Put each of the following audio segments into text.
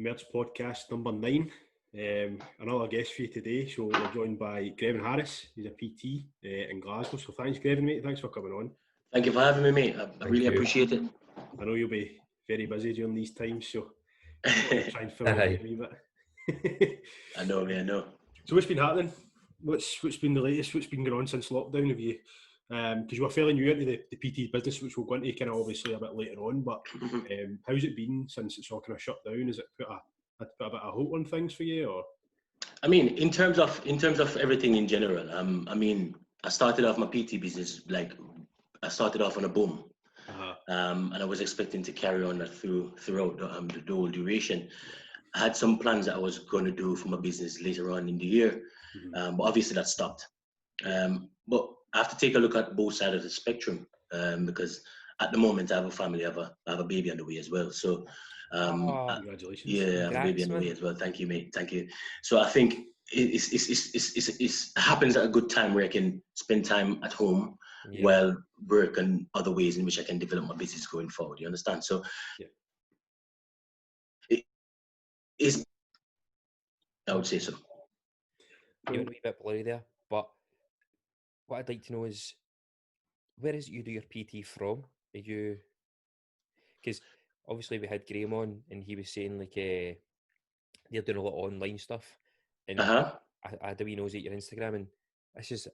Merge Podcast number 9. Another guest for you today. So we're joined by Grevon Harris. He's a PT in Glasgow. So thanks, Grevon, mate. Thanks for coming on. Thank you for having me, mate. I really appreciate it. I know you'll be very busy during these times, so I'll try and fill it out a wee bit. I know, man. I know. So what's been happening? What's been the latest? What's been going on since lockdown? Have you? Because you were fairly new into the PT business, which we'll go into kind of obviously a bit later on. But how's it been since it's all kind of shut down? Has it put a bit of a halt on things for you, or? I mean, in terms of everything in general, I mean, I started off my PT business I started off on a boom, and I was expecting to carry on that throughout the whole duration. I had some plans that I was going to do for my business later on in the year, but obviously that stopped. But I have to take a look at both sides of the spectrum, because at the moment I have a family, I have a baby on the way as well. So, congratulations! Yeah, I have a baby on the way as well. Thank you, mate. Thank you. So I think it happens at a good time where I can spend time at home while work and other ways in which I can develop my business going forward. You understand? So it is. I would say so. You're a wee bit blurry there, but what I'd like to know is, where is it you do your PT from? Are you? Because obviously we had Graham on, and he was saying they're doing a lot of online stuff, and I had a wee nose at your Instagram, and it's just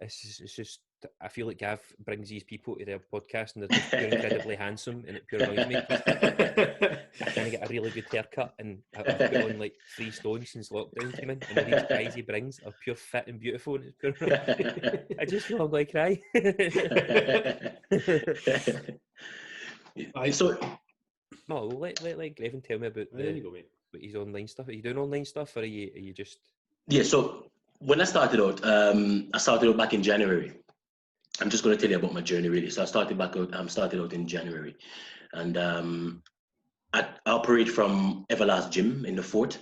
I feel like Gav brings these people to their podcast, and they're just pure incredibly handsome, and it pure annoys me. I kind of get a really good haircut, and I've put on like 3 stones since lockdown came in, and these guys he brings are pure fit and beautiful, and it's pure I just feel I'm like cry. No, let Grevon tell me about his online stuff. Are you doing online stuff, or are you just? Yeah. So when I started out back in January. I'm just going to tell you about my journey, really. So I started out in January, and I operate from Everlast Gym in the Fort.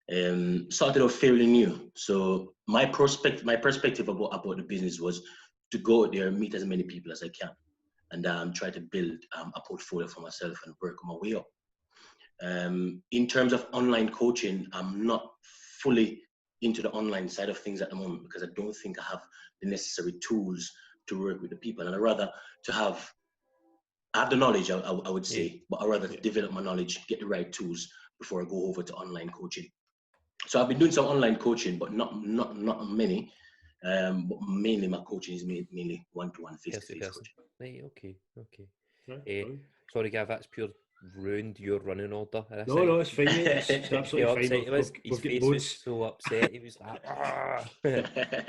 Started out fairly new. So my perspective about the business was to go out there and meet as many people as I can, and try to build a portfolio for myself and work my way up. In terms of online coaching, I'm not fully into the online side of things at the moment, because I don't think I have the necessary tools to work with the people, and I'd rather to have the knowledge, I would say, but I'd rather develop my knowledge, get the right tools before I go over to online coaching. So I've been doing some online coaching, but not many. But mainly my coaching is mainly one-to-one, face-to-face coaching. Right, okay. Sorry, Gav, that's pure ruined your running order. No, it's fine, mate. It's absolutely fine. His face was so upset. He was like,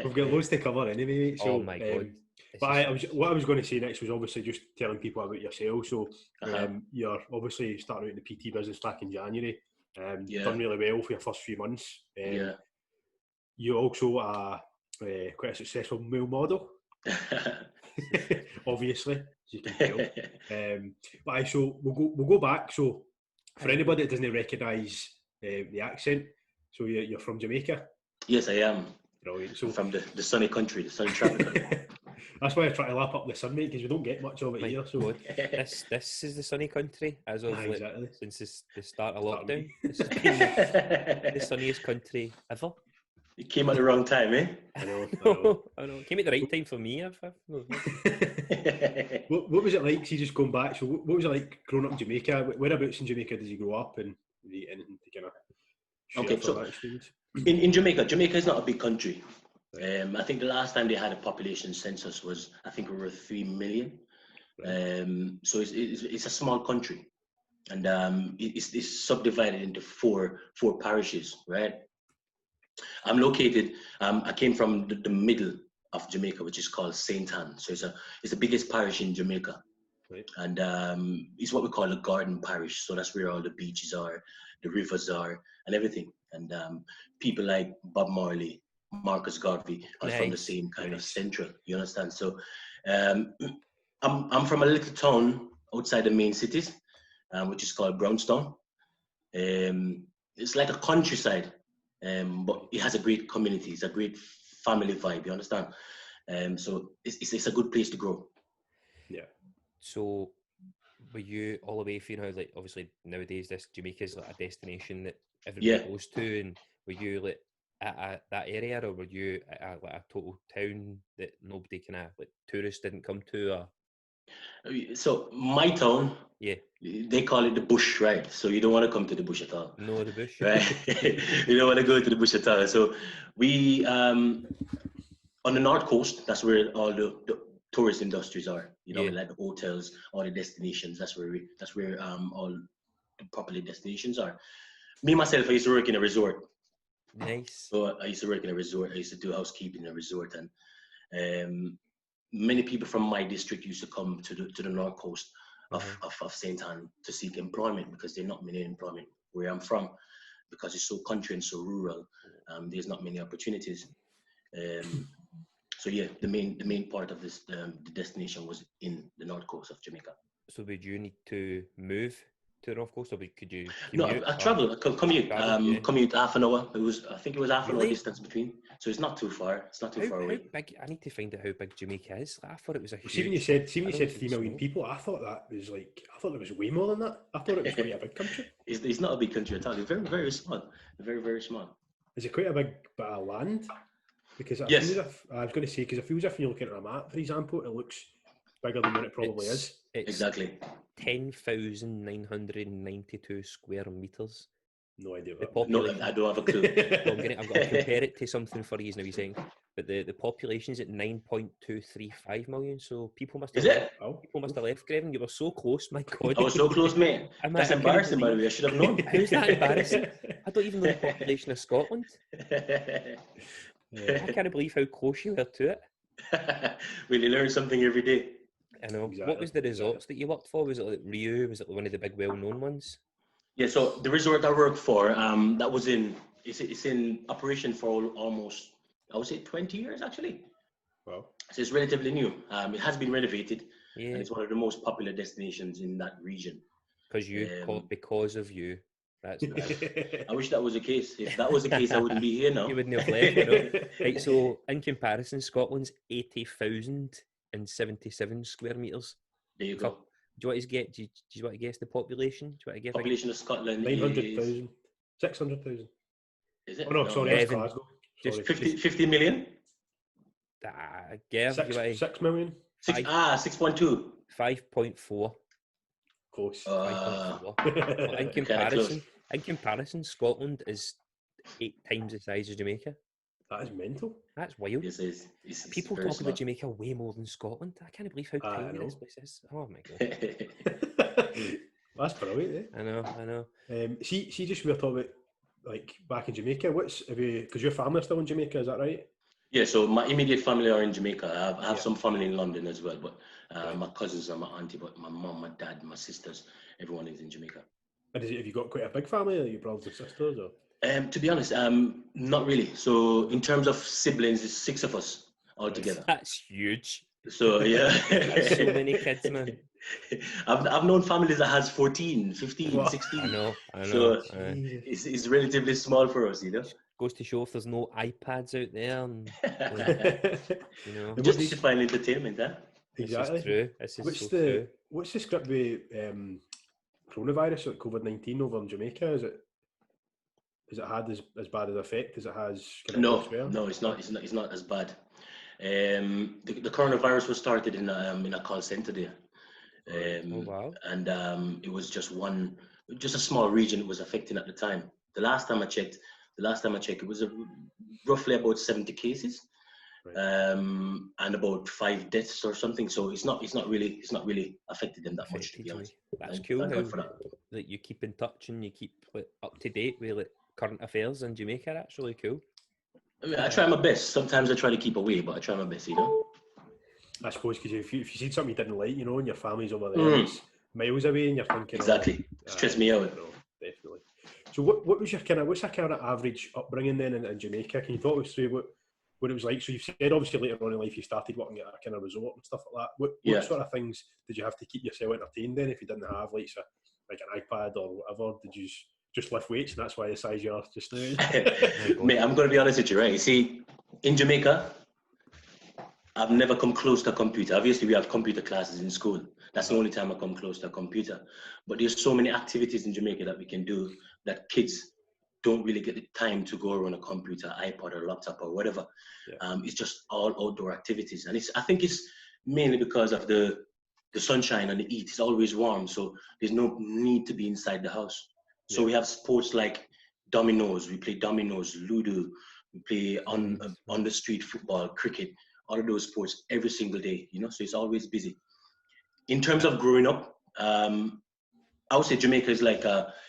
We've got loads to cover anyway, mate. So, oh my God. But what I was going to say next was obviously just telling people about yourself. So you're obviously starting out in the PT business back in January. You've done really well for your first few months. You're also quite a successful male model. Obviously, as you can tell. So we'll go back. So for anybody that doesn't recognise the accent, so you're from Jamaica? Yes, I am. Brilliant. So from the sunny country, the sunny tropical. That's why I try to lap up the sun, mate, because we don't get much of it here. So this is the sunny country as of since the start of lockdown. This has been the sunniest country ever. It came at the wrong time, eh? I know. It came at the right time for me. What was it like? See, just going back. So, what was it like growing up in Jamaica? Whereabouts in Jamaica did you grow up, and anything to kind of share for that experience? In Jamaica is not a big country. I think the last time they had a population census was, I think, over 3 million. So it's a small country, and it's subdivided into four parishes, right? I'm located. I came from the middle of Jamaica, which is called Saint Anne. So it's the biggest parish in Jamaica, right. And it's what we call a garden parish. So that's where all the beaches are, the rivers are, and everything. And people like Bob Marley, Marcus Garvey are from the same kind of central. You understand? So I'm from a little town outside the main cities, which is called Brownstown. It's like a countryside. But it has a great community. It's a great family vibe. You understand? So it's a good place to grow. Yeah. So were you all the way for, like, obviously nowadays this Jamaica's like a destination that everybody goes to, and were you like at that area, or were you at like a total town that nobody kind of like tourists didn't come to? Or? So my town, they call it the bush, right? So you don't want to come to the bush at all. No, the bush. Right? You don't want to go to the bush at all. So we, on the North Coast, that's where all the tourist industries are, like the hotels, all the destinations. That's where all the popular destinations are. Me, myself, I used to work in a resort. Nice. So I used to work in a resort. I used to do housekeeping in a resort, and many people from my district used to come to the North Coast of St. Anne to seek employment, because there's not many employment where I'm from, because it's so country and so rural. There's not many opportunities. So yeah, the main part of this the destination was in the North Coast of Jamaica. So would you need to move to the North Coast, or could you? No, I travel. I commute. Commute half an hour. I think it was half an hour distance between. So it's not too far. It's not too far away. How big? I need to find out how big Jamaica is. I thought it was a huge. See when you said 3 million people, I thought there was way more than that. I thought it was quite a big country. It's not a big country at all. It's very, very small. Very, very small. Is it quite a big bit of land? Because I was going to say, because it feels as if you look at a map, for example, it looks bigger than what it probably is. Exactly. 10,992 square meters. No idea. No, I don't have a clue. I've got to compare it to something for you now. You're saying, but the population is at 9.235 million. So people must have left Grevon. You were so close, my God. I was so close, mate. That's embarrassing, by the way. I should have known. How's that embarrassing? I don't even know the population of Scotland. I can't believe how close you were to it. Well, you learn something every day. I know. Exactly. What was the resorts that you worked for? Was it like Rio? Was it one of the big well-known ones? Yeah, so the resort I worked for, that was it's in operation for almost, I would say 20 years actually. Wow. So it's relatively new. It has been renovated, and it's one of the most popular destinations in that region. Because of you. That's I wish that was the case. If that was the case, I wouldn't be here now. You wouldn't have left. Right, so in comparison, Scotland's 80,077 square meters. There you go. Do you want to get? Do you want to guess the population? Do you want to guess? Population of Scotland 900,000, 600,000. Is it? Oh no, sorry, that's Glasgow. Just 50 million. Yeah, 6 million. 6.2. 5.4. Close. 5.4. In comparison, Scotland is 8 times the size of Jamaica. That is mental. That's wild. It's people talk about Jamaica way more than Scotland. I can't believe how tiny this place is. Oh my God. That's brilliant, eh? I know. See, just we were talking about, like, back in Jamaica. Because your family are still in Jamaica, is that right? Yeah, so my immediate family are in Jamaica. I have some family in London as well, but my cousins and my auntie, but my mum, my dad, my sisters, everyone is in Jamaica. And have you got quite a big family, like your brothers and sisters? Or? To be honest, not really. So in terms of siblings, it's 6 of us all together. That's huge. So yeah. That's so many kids, man. I've known families that has 14, 15, What? 16. I know. So it's relatively small for us, Goes to show if there's no iPads out there. And, We just need to find entertainment, huh? Exactly. This is true. What's the script with coronavirus, like COVID-19 over in Jamaica? Has it had as bad an effect as it has? No, it's not as bad. The coronavirus was started in a call center there. Wow. And it was just a small region it was affecting at the time. The last time I checked, it was roughly about 70 cases, right. And about 5 deaths or something. So it's not really affected them that much, to be honest. That's cool that you keep in touch and you keep up to date with current affairs in Jamaica. That's really cool. I mean, I try my best. Sometimes I try to keep away, but I try my best, I suppose because if you see something you didn't like, and your family's over there, it's miles away, and you're thinking, exactly, stress me out. Definitely. So what's your kind of average upbringing then in Jamaica? Can you talk us through what it was like? So you've said obviously later on in life you started working at a kind of resort and stuff like that. What sort of things did you have to keep yourself entertained then if you didn't have like an iPad or whatever? Did you just lift weights and that's why the size you are just now? Mate, I'm going to be honest with you, right? You see, in Jamaica, I've never come close to a computer. Obviously, we have computer classes in school. That's the only time I come close to a computer. But there's so many activities in Jamaica that we can do that kids don't really get the time to go around a computer, iPod or laptop or whatever. It's just all outdoor activities. And I think it's mainly because of the sunshine and the heat. It's always warm, so there's no need to be inside the house. So we have sports like dominoes. We play dominoes, Ludo. We play on the street football, cricket, all of those sports every single day, you know, so it's always busy. In terms of growing up, I would say Jamaica is like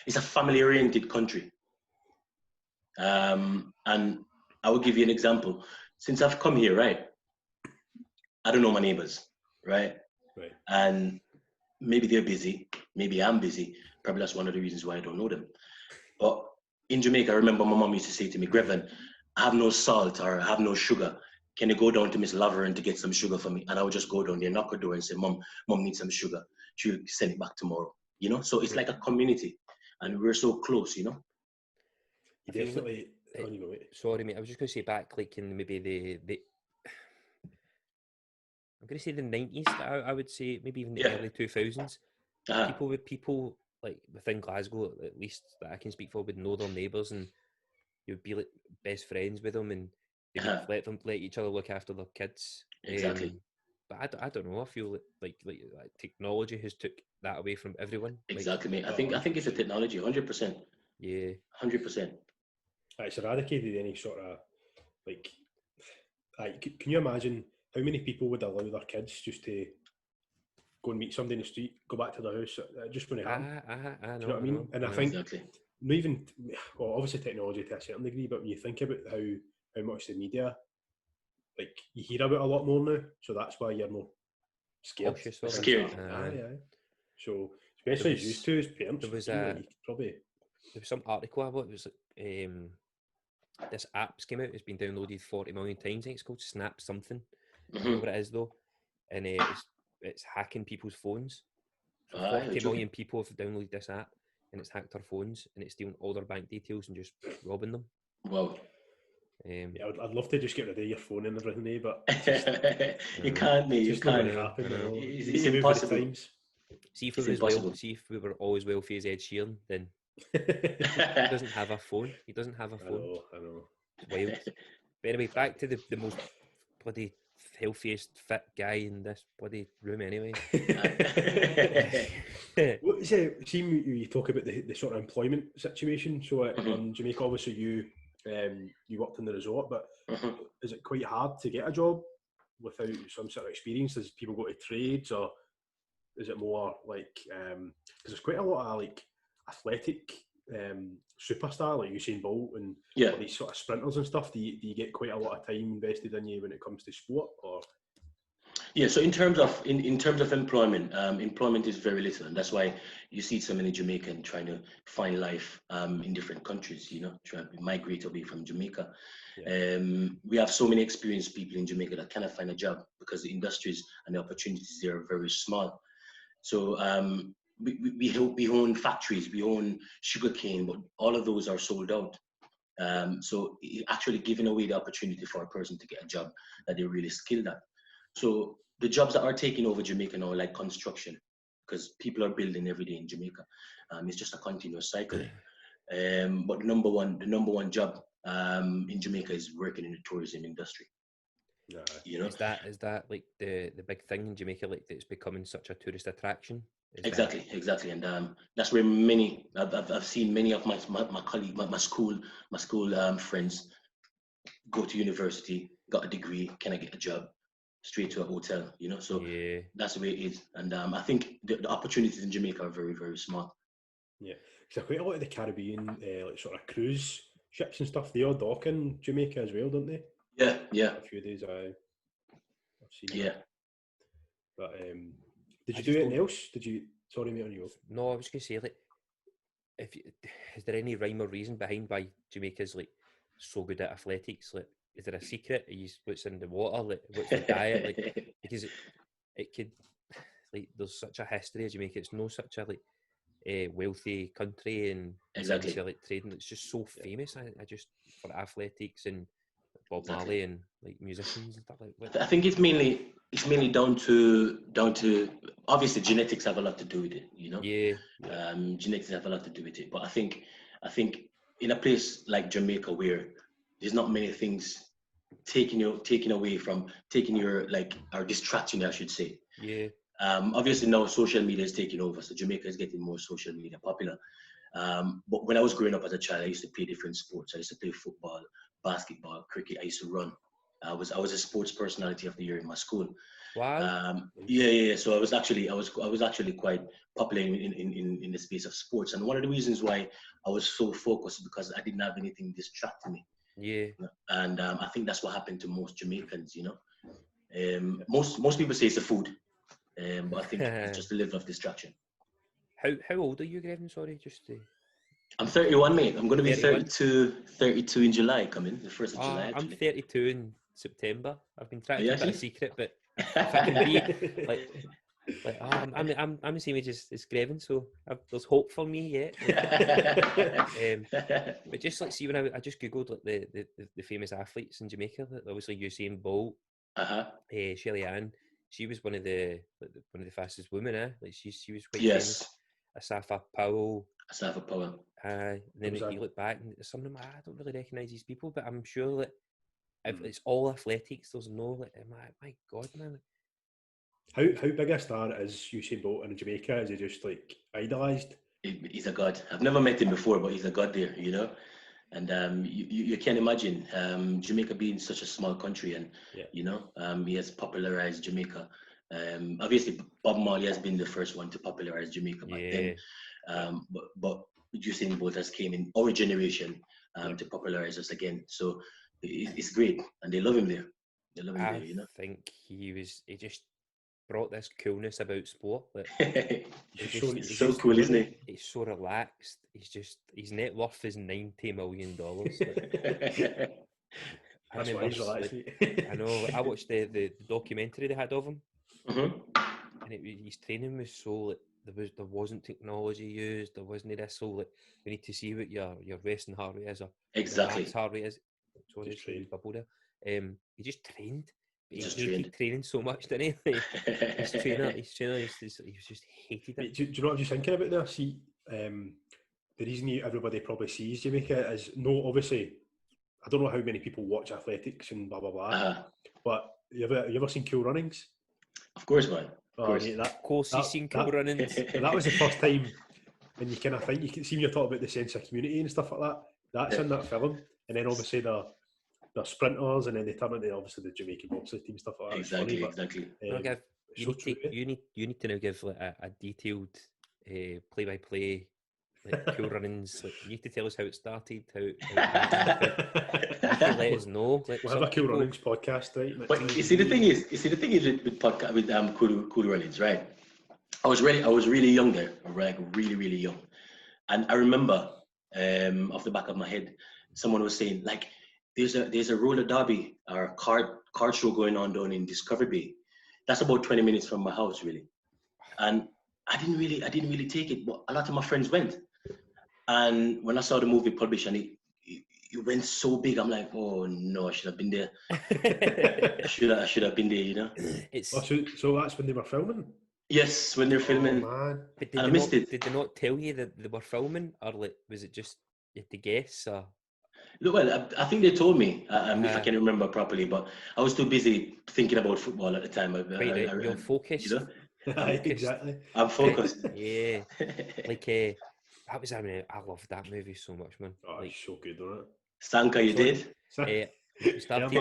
it's a family-oriented country. And I will give you an example. Since I've come here, right, I don't know my neighbors, right? And maybe they're busy, maybe I'm busy. Probably that's one of the reasons why I don't know them. But in Jamaica, I remember my mom used to say to me, Grevon, I have no salt or I have no sugar. Can you go down to Miss Laveran to get some sugar for me? And I would just go down there, knock her door and say, Mom needs some sugar. She'll send it back tomorrow. You know, so it's like a community and we're so close, you know? Definitely. Sorry, mate. I was just going to say back, like in maybe the I'm going to say the 90s. I would say maybe even the early 2000s. People like within Glasgow, at least that I can speak for, would know their neighbours and you'd be like best friends with them and they would let each other look after their kids. Exactly. But I don't know. I feel like technology has took that away from everyone. Exactly, mate. I think it's a technology, 100%. Yeah, 100%. It's eradicated any sort of can you imagine how many people would allow their kids just to go and meet somebody in the street, go back to their house? It just wouldn't happen. I know. Do you know what I mean? And I think not even, well, obviously technology to a certain degree, but when you think about how much the media, like you hear about a lot more now, so that's why you're more scared. Scared. So especially as used to as parents, there was some article about it was this app's came out. It's been downloaded 40 million times. I think it's called Snap something. I don't know what it is though, and it's hacking people's phones. So 40 million people have downloaded this app, and it's hacked their phones, and it's stealing all their bank details and just robbing them. Wow. I'd love to just get rid of your phone and everything, but you can't, mate. You can't. It's impossible. See if we were always wealthy as Ed Sheeran, then he doesn't have a phone. He doesn't have a phone. I know. It's wild. But anyway, back to the most bloody healthiest fit guy in this bloody room anyway. See, you talk about the sort of employment situation. So in Jamaica, obviously you worked in the resort, but is it quite hard to get a job without some sort of experience? Does people go to trades, or is it more like because there's quite a lot of like athletic superstar like Usain Bolt and these sort of sprinters and stuff? Do you get quite a lot of time invested in you when it comes to sport, or? Yeah, so in terms of employment, employment is very little, and that's why you see so many Jamaicans trying to find life in different countries. You know, trying to migrate away from Jamaica. We have so many experienced people in Jamaica that cannot find a job because the industries and the opportunities there are very small. So we own factories, we own sugarcane, but all of those are sold out. So actually giving away the opportunity for a person to get a job that they're really skilled at. So the jobs that are taking over Jamaica now, like construction, because people are building every day in Jamaica. It's just a continuous cycle. But the number one job in Jamaica is working in the tourism industry. You know, is that like the big thing in Jamaica, like that it's becoming such a tourist attraction? Exactly, and that's where I've seen many of my colleagues, my school friends go to university, got a degree, can I get a job? Straight to a hotel, you know. So that's the way it is, and I think the opportunities in Jamaica are very, very small. Yeah, because quite a lot of the Caribbean, like sort of cruise ships and stuff, they all dock in Jamaica as well, don't they? Yeah. A few days, I've seen. Yeah. But did you do anything else? Sorry, mate, on you. No, I was going to say, like, is there any rhyme or reason behind why Jamaica's like so good at athletics? Like, is there a secret? What's in the water? Like, what's the diet? Like, because it could, like, there's such a history of Jamaica. It's no such a like wealthy country, and exactly like trading. It's just so famous. I just for athletics and Bob Marley and like musicians and stuff like that? I think it's mainly down to obviously genetics have a lot to do with it, you know. Yeah. Genetics have a lot to do with it, but I think in a place like Jamaica where there's not many things taking your like, or distracting you, I should say. Yeah. Obviously now social media is taking over, so Jamaica is getting more social media popular. But when I was growing up as a child, I used to play different sports. I used to play football, basketball, cricket. I used to run. I was a sports personality of the year in my school. Wow. Yeah. So I was actually quite popular in the space of sports. And one of the reasons why I was so focused because I didn't have anything distracting me. Yeah. And I think that's what happened to most Jamaicans, you know. Most people say it's the food, but I think it's just a level of distraction. How old are you, Grevon? Sorry, just to... I'm 31, mate. I'm going to be 31? 32 in July, coming the 1st of July, actually. I'm 32 in September. I've been trying to keep it a secret, but if I can be I'm the same age as Grevon, so there's hope for me yet. But just like, see, when I just googled like the famous athletes in Jamaica, like, obviously Usain Bolt, Shelly Ann, she was one of the fastest women, like she was quite famous. Asafa Powell. And then you look back, and some of them, I don't really recognise these people, but I'm sure that if it's all athletics, there's no like, my God, man. How big a star is Usain Bolt in Jamaica? Is he just like idolised? He's a god. I've never met him before, but he's a god there, you know. And you can't imagine Jamaica being such a small country, and you know, he has popularized Jamaica. Obviously, Bob Marley has been the first one to popularize Jamaica back then. But Usain Bolt has came in our generation to popularize us again. So it's great, and they love him there. They love him there, you know. I think he just brought this coolness about sport. Like, he's so cool, isn't he? He's so relaxed. His net worth is $90 million. That's why he's relaxed. I know. Like, I watched the documentary they had of him, and his training was so like, there wasn't technology used. There wasn't this whole like, we need to see what your resting heart rate is or exactly your heart rate is. Sorry, just bubble there. He just trained. He hated training so much, didn't he? His trainer, he just hated it. Do you know what I'm just thinking about there? See, the reason everybody probably sees Jamaica is, no, obviously, I don't know how many people watch athletics and blah, blah, blah, but you ever seen Cool Runnings? Of course, man. Of course he's seen Cool Runnings. That was the first time, and you kind of think, you can see when you're talking about the sense of community and stuff like that, that's in that film, and then obviously they're sprinters, and then they turn into obviously the Jamaican bobsleigh team, stuff like that. Exactly. You need to now give like a detailed play-by-play, like Cool Runnings. Like, you need to tell us how it started. Let us know. Like, we'll have a Cool Runnings podcast, right? But you see, the thing is with podcast with Cool Runnings, right? I was really young there, like really young, and I remember off the back of my head, someone was saying like, there's a roller derby or card show going on down in Discovery Bay. That's about 20 minutes from my house, really. And I didn't really take it, but a lot of my friends went. And when I saw the movie published and it went so big, I'm like, oh no, I should have been there. I should have been there, you know. So that's when they were filming? Yes, when they're filming. Oh, man. But I missed it. Did they not tell you that they were filming, or like, was it just you had to guess? Or? Well, I think they told me, if I can remember properly, but I was too busy thinking about football at the time. You're focused. You know? Exactly. I'm focused. Yeah. Like, I loved that movie so much, man. Oh, like, it's so good, isn't it? Sanka, you did? We started.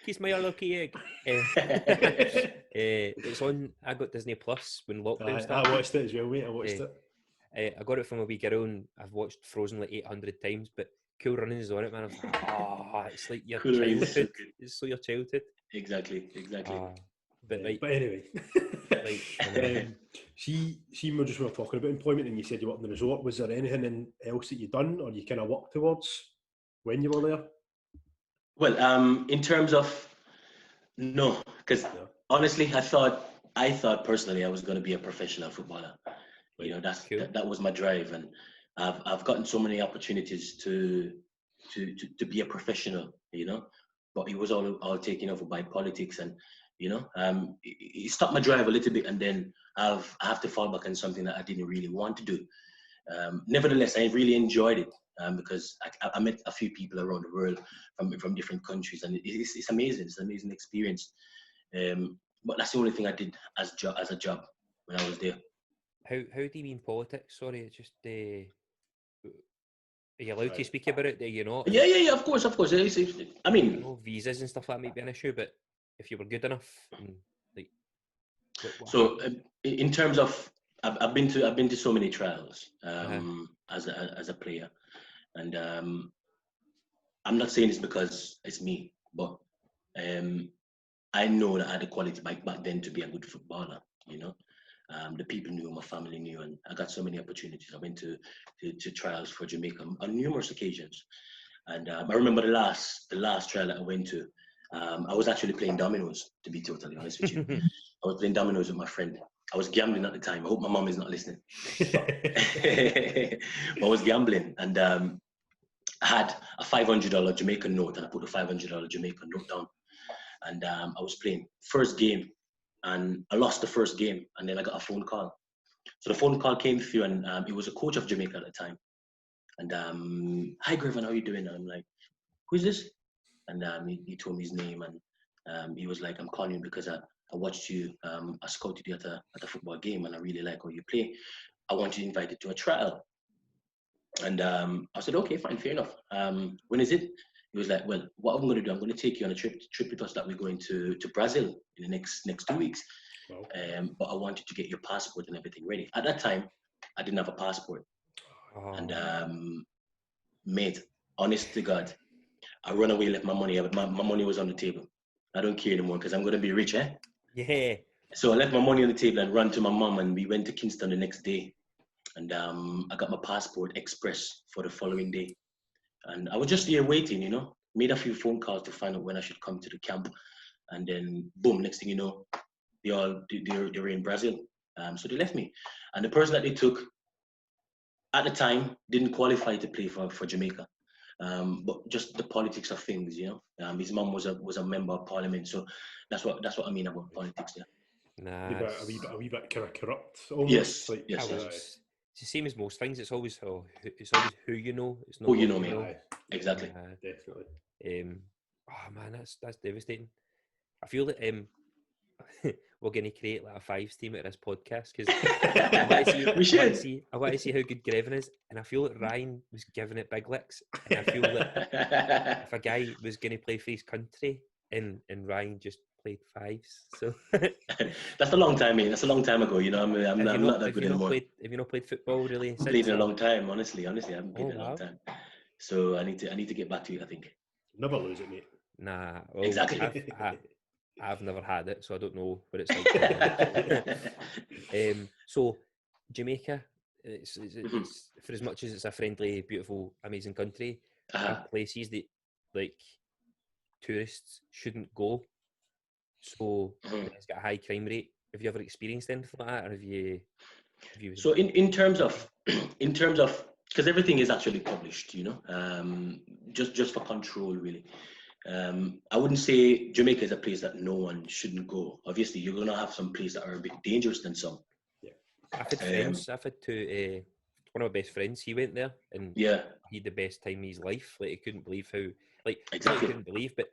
Kiss my lucky egg. It's on. I got Disney Plus when lockdown started. I watched it as well, mate. I watched it. I got it from a wee girl, and I've watched Frozen like 800 times. But Cool Runnings is on it, man. I was like, oh, it's like your childhood. It's so your childhood. Exactly. But anyway, see, we were talking about employment, and you said you worked in the resort. Was there anything else that you done, or you kind of worked towards when you were there? Well, in terms of no, because honestly, I thought personally I was going to be a professional footballer. You know, that was my drive, and I've gotten so many opportunities to to be a professional, you know. But it was all taken over by politics, and you know, it stopped my drive a little bit, and then I have to fall back on something that I didn't really want to do. Nevertheless, I really enjoyed it because I met a few people around the world from different countries, and it's amazing. It's an amazing experience. But that's the only thing I did as a job when I was there. How do you mean politics? Sorry, it's just are you allowed to speak about it? Are you not? Yeah. Of course. I mean, I know visas and stuff like that might be an issue, but if you were good enough, and like, so in terms of, I've been to so many trials as a player, and I'm not saying this because it's me, but I know that I had the quality back then to be a good footballer. You know, the people knew, my family knew, and I got so many opportunities. I went to trials for Jamaica on numerous occasions, and I remember the last trial that I went to. I was actually playing dominoes, to be totally honest with you. I was playing dominoes with my friend. I was gambling at the time. I hope my mom is not listening. I was gambling, and I had a $500 Jamaican note, and I put the $500 Jamaican note down. And I was playing first game, and I lost the first game, and then I got a phone call. So the phone call came through, and it was a coach of Jamaica at the time. And hi, Grevon, how are you doing? And I'm like, who is this? And he told me his name, and he was like, I'm calling you because I watched you, I scouted you at a football game, and I really like how you play. I want you invited to a trial. And I said, okay, fine, fair enough. When is it? He was like, well, what I'm going to do, I'm going to take you on a trip with us that we're going to Brazil in the next 2 weeks. Wow. But I want you to get your passport and everything ready. At that time, I didn't have a passport. Oh. And mate, honest to God, I run away, left my money. My money was on the table. I don't care anymore because I'm going to be rich, eh? Yeah. So I left my money on the table and ran to my mom, and we went to Kingston the next day. And I got my passport express for the following day. And I was just here waiting, you know, made a few phone calls to find out when I should come to the camp. And then, boom, next thing you know, they were in Brazil. So they left me. And the person that they took at the time didn't qualify to play for Jamaica. But just the politics of things, you know. His mom was a member of parliament. So that's what I mean about politics there. Nah, a wee bit kind of corrupt almost. Yes, like, yes. It's the same as most things. It's always who you know. It's not who you know, me. Exactly. Definitely. Oh man, that's devastating. I feel that we're going to create like a fives team at this podcast because I want to see how good Grevon is, and I feel that Ryan was giving it big licks, and I feel that if a guy was going to play for his country and Ryan just played fives, so that's a long time, mate. That's a long time ago. You know, I'm not that good anymore. Have you not played football really? I've played in a long time, honestly. I haven't played in a long time. So I need to get back to it, I think. Never lose it, mate. Nah, well, exactly. I've never had it, so I don't know what it's like. So Jamaica, it's for as much as it's a friendly, beautiful, amazing country, places that like tourists shouldn't go. So it's got a high crime rate. Have you ever experienced anything like that, or have you? So in terms of because everything is actually published, you know, just for control, really. I wouldn't say Jamaica is a place that no one shouldn't go. Obviously, you're going to have some places that are a bit dangerous than some. Yeah, I've had friends. I've had one of my best friends. He went there, and he had the best time of his life. Like, he couldn't believe how, like, exactly. He couldn't believe, but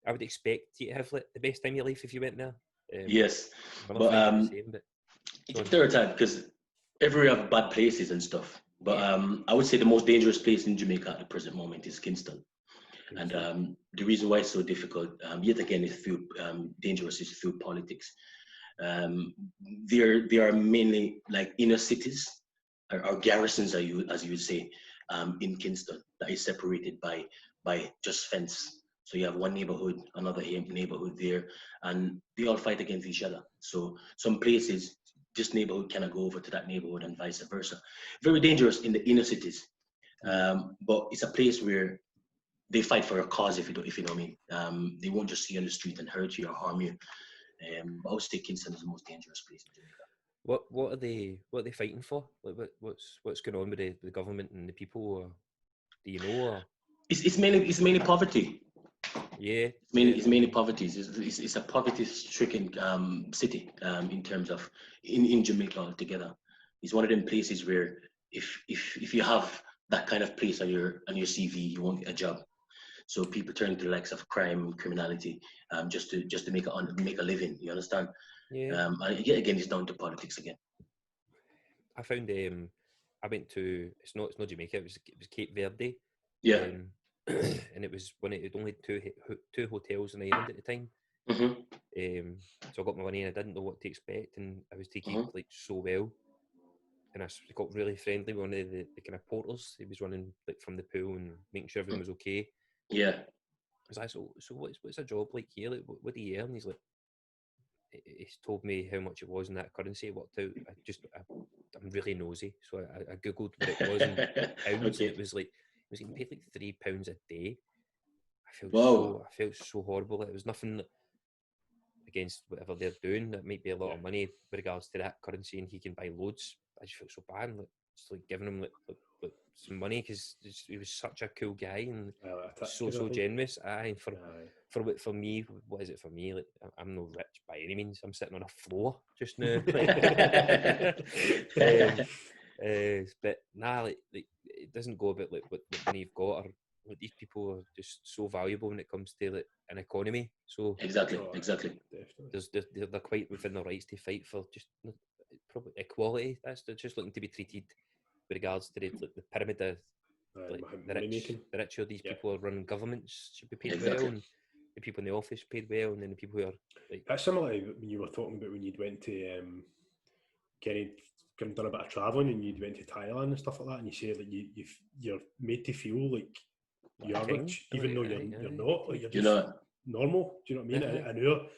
I would expect you to have like the best time of your life if you went there. Yes, but it's a stereotype because everywhere have bad places and stuff. But I would say the most dangerous place in Jamaica at the present moment is Kingston. And the reason why it's so difficult, yet again, is through dangerous is through politics. There are mainly like inner cities or garrisons, as you would say, in Kingston that is separated by just fence. So you have one neighborhood, another neighborhood there, and they all fight against each other. So some places, this neighborhood cannot go over to that neighborhood and vice versa. Very dangerous in the inner cities, but it's a place where they fight for a cause, if you know what I mean. They won't just see you on the street and hurt you or harm you. I would say Kingston is the most dangerous place in Jamaica. What are they fighting for? Like what's going on with the government and the people? Or do you know? Or? It's mainly poverty. Yeah, It's mainly poverty. It's a poverty-stricken city in terms of in Jamaica altogether. It's one of them places where if you have that kind of place on your CV, you won't get a job. So people turn to the likes of crime, criminality, just to make a living. You understand? Yeah. And yet again, it's down to politics again. I found I went to it's not Jamaica. It was Cape Verde. Yeah. And it was when it had only two hotels in Ireland at the time. So I got my money and I didn't know what to expect, and I was taking like so well. And I got really friendly with one of the kind of porters. He was running like from the pool and making sure everything was okay. Yeah. I was like, so what's a job like here? Like, what do you earn? He's like, he's told me how much it was in that currency. It worked out. I'm really nosy, so I googled what it was in pounds, and it was getting paid like £3 a day. I felt so horrible. It was nothing against whatever they're doing. That might be a lot of money with regards to that currency, and he can buy loads. I just felt so bad, just like giving him like some money because he was such a cool guy and so generous. For me, what is it for me? Like, I'm no rich by any means. I'm sitting on a floor just now. But like it doesn't go about like what money you've got, or like these people are just so valuable when it comes to like an economy. So exactly. They're quite within their rights to fight for just probably equality. They're just looking to be treated with regards to the pyramid of the rich or these people who are running governments should be paid well, and the people in the office paid well, and then the people who are like... That's similar when you were talking about when you'd went to done a bit of travelling and you'd went to Thailand and stuff like that, and you say that you're made to feel like you're rich, even though you're not. Like, you're just normal. Do you know what I mean?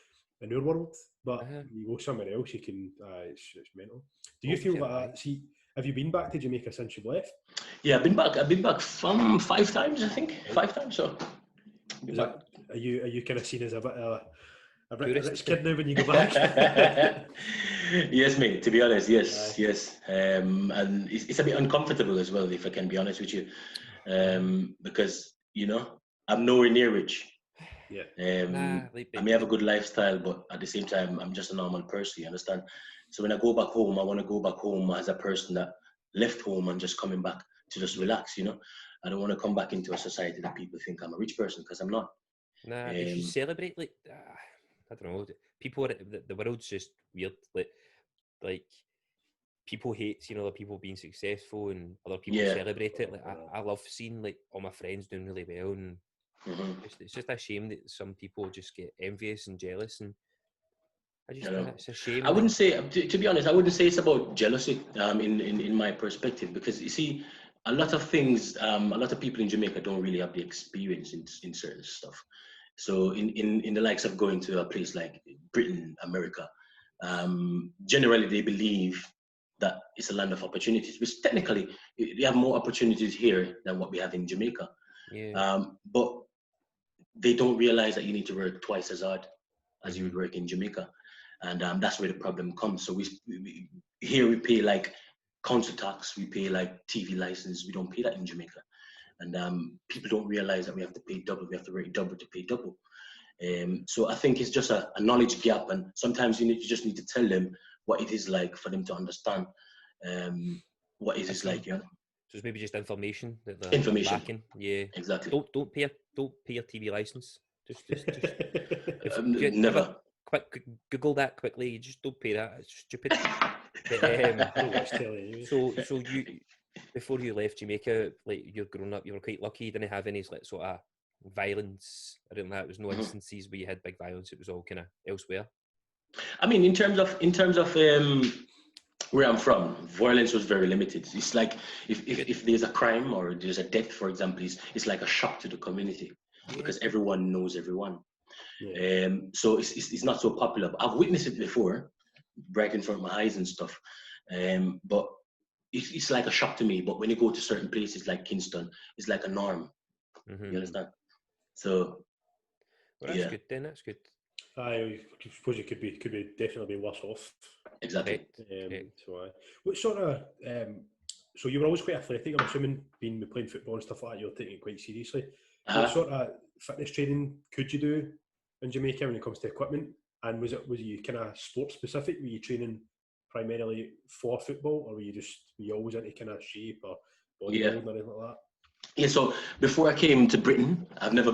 In our world, but you go somewhere else, you can. It's mental. Do you feel that? See, have you been back to Jamaica since you've left? Yeah, I've been back from 5 times, I think. 5 times. So, are you kind of seen as a bit a rich kid now when you go back? Yes, mate. To be honest, yes. And it's a bit uncomfortable as well, if I can be honest with you, because I'm nowhere near rich. Yeah. I may have a good lifestyle, but at the same time, I'm just a normal person. You understand? So when I go back home, I want to go back home as a person that left home and just coming back to just relax. I don't want to come back into a society that people think I'm a rich person, because I'm not. They should celebrate like I don't know. People are the world's just weird. Like people hate other people being successful, and other people celebrate it. Like I love seeing like all my friends doing really well, and it's just a shame that some people just get envious and jealous, and it's a shame. I wouldn't say, to be honest, I wouldn't say it's about jealousy in my perspective, because you see, a lot of things, a lot of people in Jamaica don't really have the experience in certain stuff. So in the likes of going to a place like Britain, America, generally they believe that it's a land of opportunities, which technically they have more opportunities here than what we have in Jamaica. But they don't realize that you need to work twice as hard as you would work in Jamaica. And that's where the problem comes. So we pay like council tax, we pay like TV license. We don't pay that in Jamaica. And people don't realize that we have to pay double. We have to work double to pay double. So I think it's just a knowledge gap. And sometimes you just need to tell them what it is like for them to understand what it is like. So it's maybe just information that they're lacking. Yeah, exactly. Don't pay a TV license. Just never. Quick Google that quickly. You just don't pay that. It's stupid. So you, before you left Jamaica, like you're growing up, you were quite lucky. You didn't have any like sort of violence. I don't know. It was no instances where you had big violence. It was all kind of elsewhere. I mean, in terms of where I'm from, violence was very limited. It's like if there's a crime or there's a death, for example, it's like a shock to the community because everyone knows everyone. So it's not so popular. But I've witnessed it before, right in front of my eyes and stuff. But it's like a shock to me. But when you go to certain places like Kingston, it's like a norm. You understand? So that's good. Then that's good. I suppose it could be definitely be worse off. Exactly. What sort of so you were always quite athletic, I'm assuming, being playing football and stuff like that, you're taking it quite seriously. what sort of fitness training could you do in Jamaica when it comes to equipment? And was you kind of sport specific? Were you training primarily for football, or were you always into kind of shape or bodybuilding or anything like that? Yeah, so before I came to Britain, I've never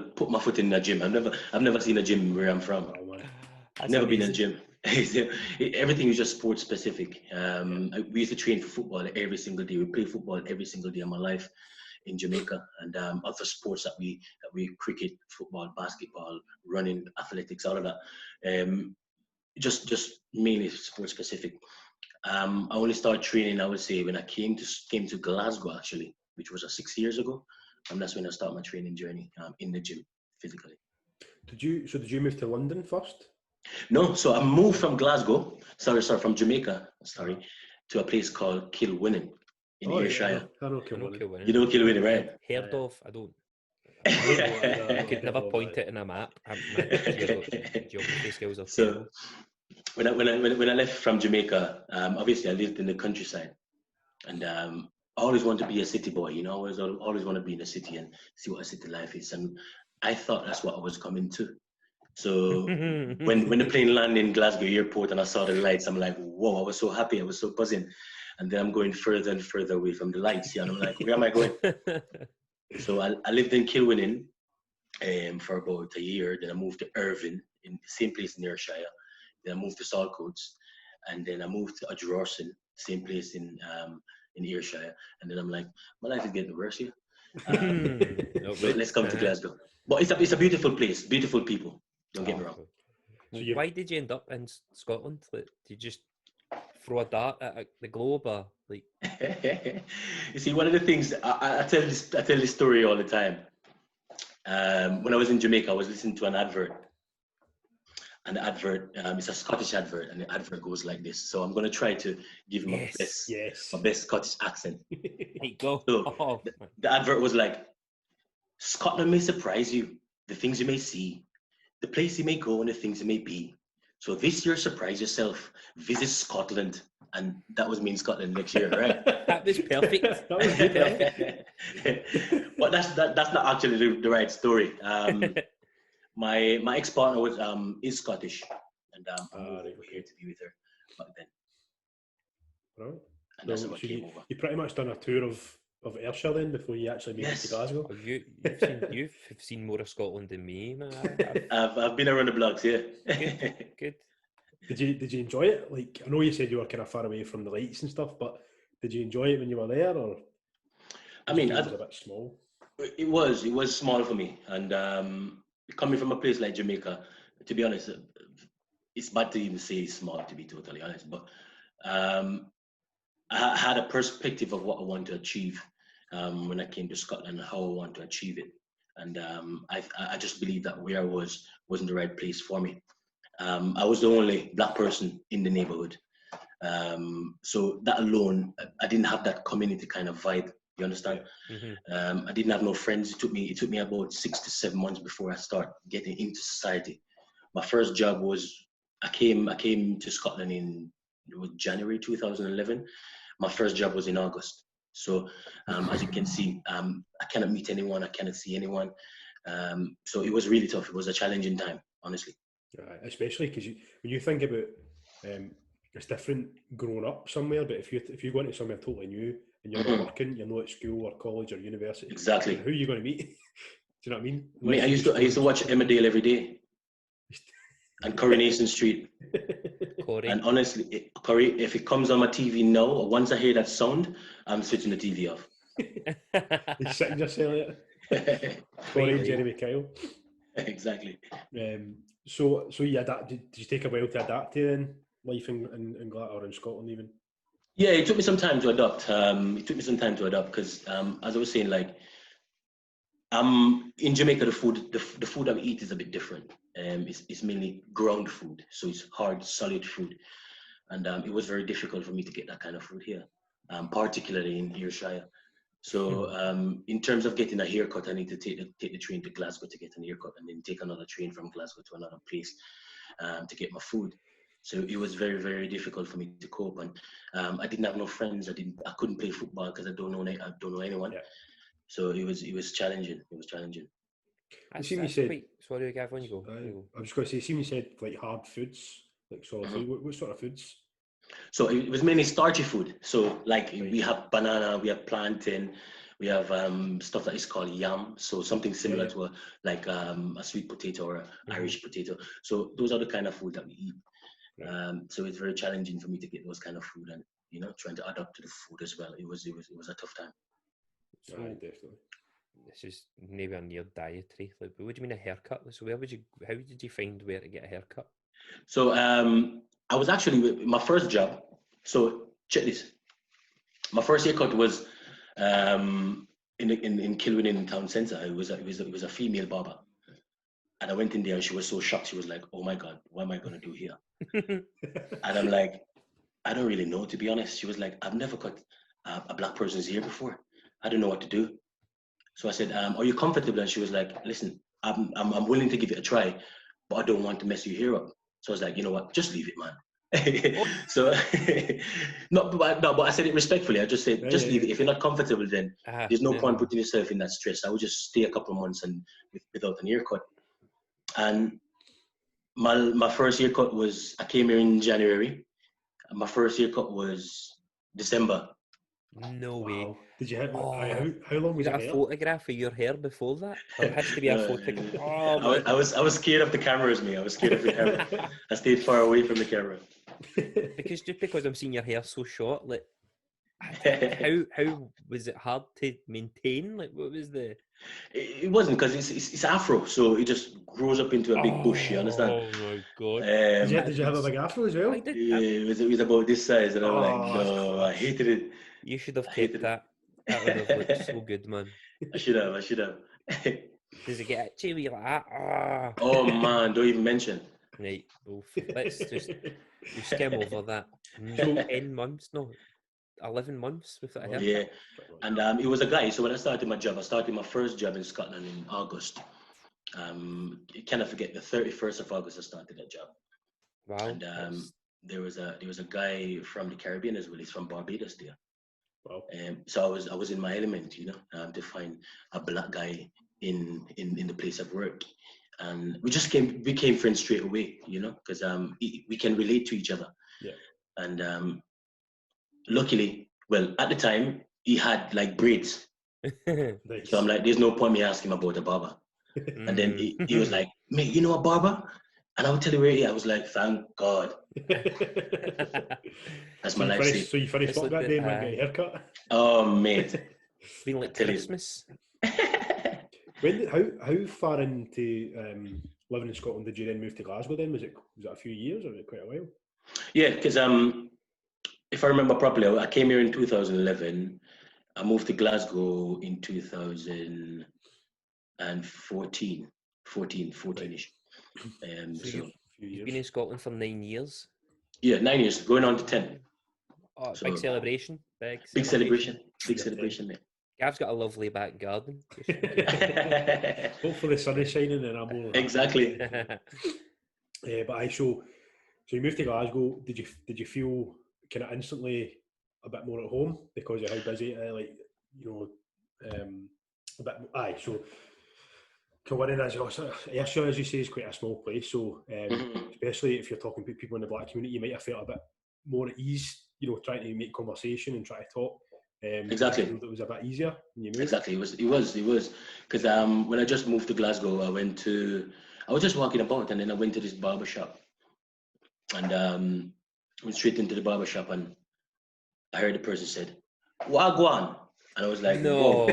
put my foot in a gym. I've never seen a gym where I'm from. Oh, man. I've never been in a gym. Everything is just sport specific. We used to train for football every single day. We play football every single day of my life in Jamaica, and other sports that we cricket, football, basketball, running, athletics, all of that. Just mainly sport specific. I only started training, I would say, when I came to Glasgow, actually, which was 6 years ago, and that's when I started my training journey in the gym physically. Did you move to London first? No, so I moved from Glasgow, from Jamaica, to a place called Kilwinning in Ayrshire. I know Kilwinning. You know Kilwinning, right? Heard of? I don't. I could never point it in a map. Geography skills are terrible. When I left from Jamaica, obviously I lived in the countryside, and I always wanted to be a city boy. You know, I always want to be in the city and see what a city life is, and I thought that's what I was coming to. So when the plane landed in Glasgow airport and I saw the lights, I'm like, whoa! I was so happy, I was so buzzing, and then I'm going further and further away from the lights, and I'm like, where am I going? So I lived in Kilwinning for about a year. Then I moved to Irvine, in the same place in Ayrshire. Then I moved to Saltcoats, and then I moved to Adrorson, same place in Ayrshire. And then I'm like, my life is getting worse here. So let's come to Glasgow. But it's a beautiful place, beautiful people. Don't get me wrong. So why did you end up in Scotland? Like, did you just throw a dart at the globe, or like? You see, one of the things I tell this story all the time. When I was in Jamaica, I was listening to an advert. And the advert, it's a Scottish advert, and the advert goes like this. So I'm going to try to give him my best Scottish accent. There you go. So the advert was like, Scotland may surprise you, the things you may see, the place you may go, and the things you may be. So this year, surprise yourself, visit Scotland. And that was me in Scotland next year, right? That was perfect. That was perfect. But that's not actually the right story. My ex-partner is Scottish, and I moved over here to be with her back then. Right. And that's what came over. You pretty much done a tour of Ayrshire then before you actually made it to Glasgow. You've seen more of Scotland than me, man. I've been around the blocks, yeah. Good. Did you enjoy it? Like, I know you said you were kind of far away from the lights and stuff, but did you enjoy it when you were there, or? I mean, it was a bit small. It was small for me, and coming from a place like Jamaica, to be honest, it's bad to even say it's small, to be totally honest. But I had a perspective of what I want to achieve when I came to Scotland, how I want to achieve it, and I just believe that where I wasn't the right place for me. I was the only black person in the neighborhood, so that alone, I didn't have that community kind of vibe. You understand? Mm-hmm. I didn't have no friends. It took me about 6 to 7 months before I start getting into society. My first job was I came to Scotland in January 2011. My first job was in August. So as you can see, I cannot meet anyone. I cannot see anyone. So it was really tough. It was a challenging time, honestly. Especially because when you think about it's different growing up somewhere, but if you go into somewhere totally new and you're not working, you're not at school or college or university. Exactly. Who are you going to meet? Do you know what I mean? Mate, I used to watch Emmerdale every day. And Coronation Street. Corey. And honestly, Corey, if it comes on my TV now, once I hear that sound, I'm switching the TV off. He's sitting just saying it. Corey and Jeremy Kyle. Exactly. So you adapted. Did you take a while to adapt to then life in Glasgow or in Scotland even? Yeah, it took me some time to adapt. Because, as I was saying, like, in Jamaica, the food that we eat is a bit different. It's mainly ground food, so it's hard, solid food, and it was very difficult for me to get that kind of food here, particularly in Ayrshire. So in terms of getting a haircut, I need to take the train to Glasgow to get a haircut, and then take another train from Glasgow to another place to get my food. So it was very, very difficult for me to cope, and I didn't have no friends. I couldn't play football because I don't know anyone. Yeah. So it was challenging. It was challenging. You said, sorry, Grevon, you go. I was just going to say, you said like hard foods, like solid food. What sort of foods? So it was mainly starchy food. So like we have banana, we have plantain, we have stuff that is called yam. So something similar to a sweet potato or Irish potato. So those are the kind of food that we eat. Right. So it's very challenging for me to get those kind of food, and trying to adapt to the food as well. It was a tough time. So definitely. This is maybe near dietary. Like, what do you mean a haircut? So how did you find where to get a haircut? So I was actually my first job. So check this. My first haircut was in Kilwin in the town centre. It was a female barber, and I went in there and she was so shocked. She was like, "Oh my God, what am I gonna do here?" And I'm like, "I don't really know, to be honest." She was like, "I've never cut a black person's hair before. I don't know what to do." So I said, "Are you comfortable?" And she was like, "Listen, I'm willing to give it a try, but I don't want to mess your hair up." So I was like, "You know what? Just leave it, man." So but I said it respectfully. I just said, just leave it. If you're not comfortable, then there's no point putting yourself in that stress. I would just stay a couple of months and without an haircut. And my first haircut was, I came here in January. And my first haircut was December. No way. Did you have how long was that a photograph of your hair before that? There has to be a photograph. I was scared of the cameras, me. I was scared of the camera. I stayed far away from the camera. Because I'm seeing your hair so short, like how was it hard to maintain? Like, what was the? It wasn't, because it's afro, so it just grows up into a big bush. You understand? Oh my God! Did you have a big afro as well? Yeah, it was about this size, and I'm like, no, I hated it. You should have kept that. That would have looked so good, man. I should have. Does it get itchy when you're like that? Oh man, don't even mention. Right, let's just skim over that. 10 months, no, 11 months without a haircut. Yeah, and it was a guy. So when I started my job, I started my first job in Scotland in August. You cannot forget, the 31st of August I started that job. Wow. And there was a guy from the Caribbean as well. He's from Barbados there. Wow. So I was in my element, to find a black guy in the place of work, and we became friends straight away, because we can relate to each other. Yeah. And luckily, well, at the time he had like braids. Nice. So I'm like, there's no point me asking him about a barber. And then he was like, "Mate, you know a barber?" And I would tell you where he is. I was like, "Thank God." That's my life. So you finished up that day and went and got a haircut? Oh, mate. Feeling like Christmas. How far into living in Scotland did you then move to Glasgow then? Was it a few years or was it quite a while? Yeah, because if I remember properly, I came here in 2011. I moved to Glasgow in 2014, 14-ish. So you've been in Scotland for 9 years? Yeah, 9 years, going on to 10. Oh, so, big celebration. Big celebration, mate. Gav's got a lovely back garden. Hopefully the sun is shining and I'm all exactly. But so you moved to Glasgow. Did you feel kind of instantly a bit more at home because of how busy a bit? So Kilwinning, as you say, is quite a small place. So especially if you're talking to people in the black community, you might have felt a bit more at ease, trying to make conversation and try to talk. Exactly. It was a bit easier when you moved. Exactly. It was because when I just moved to Glasgow, I was just walking about, and then I went to this barber shop, and went straight into the barber shop, and I heard the person said, "Wagwan," and I was like, "No,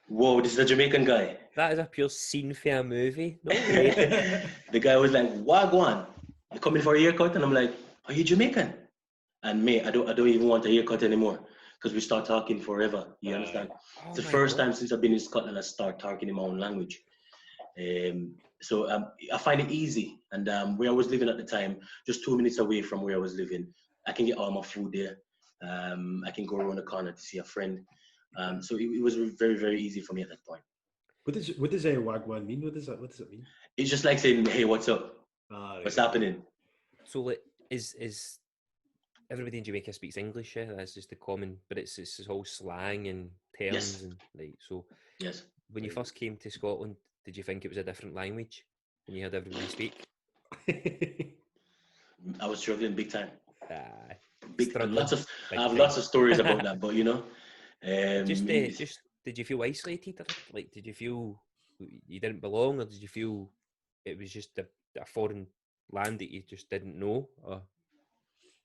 whoa, this is a Jamaican guy." That is a pure scene for a movie. No way. The guy was like, "Wagwan, you coming for a haircut?" And I'm like, "Are you Jamaican?" And mate, I don't even want a haircut anymore because we start talking forever. You understand? It's the first time since I've been in Scotland I start talking in my own language. So I find it easy. And where I was living at the time, just 2 minutes away from where I was living, I can get all my food there. I can go around the corner to see a friend. So it was very, very easy for me at that point. What does a wagwan mean? What does it mean? It's just like saying, "Hey, what's up? What's happening?" So like, is everybody in Jamaica speaks English? Yeah, that's just the common, but it's all slang and terms and like so. Yes. When you first came to Scotland, did you think it was a different language when you heard everybody speak? I was struggling big time. Struggling. I have lots of stories about that, but just did you feel isolated? Like, did you feel you didn't belong, or did you feel it was just a foreign land that you just didn't know? Or?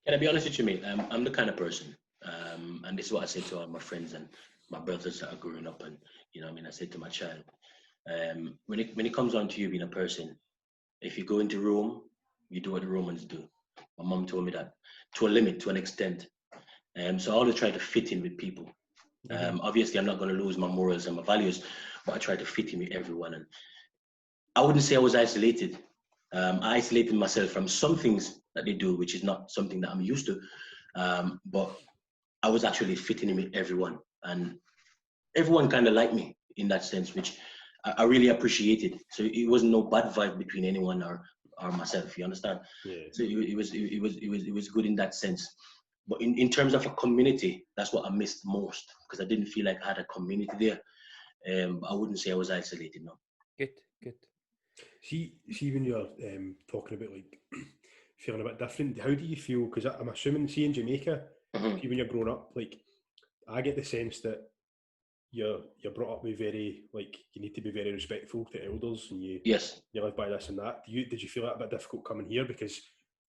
Can I be honest with you, mate? I'm the kind of person, and this is what I say to all my friends and my brothers that are growing up, and I said to my child, when it comes on to you being a person, if you go into Rome, you do what the Romans do. My mom told me that to a limit, to an extent. So I always try to fit in with people. Obviously, I'm not going to lose my morals and my values, but I try to fit in with everyone. And I wouldn't say I was isolated. I isolated myself from some things that they do, which is not something that I'm used to. But I was actually fitting in with everyone, and everyone kind of liked me in that sense, which I really appreciated. So it wasn't no bad vibe between anyone or myself. You understand? Yeah. So it was good in that sense. But in terms of a community, that's what I missed most, because I didn't feel like I had a community there. But I wouldn't say I was isolated. No. Good. See when you're talking about like feeling a bit different, how do you feel? Because I'm assuming, see in Jamaica, see when you're growing up, like I get the sense that you're brought up with very, like, you need to be very respectful to elders, and you live by this and that. Did you feel that a bit difficult coming here? Because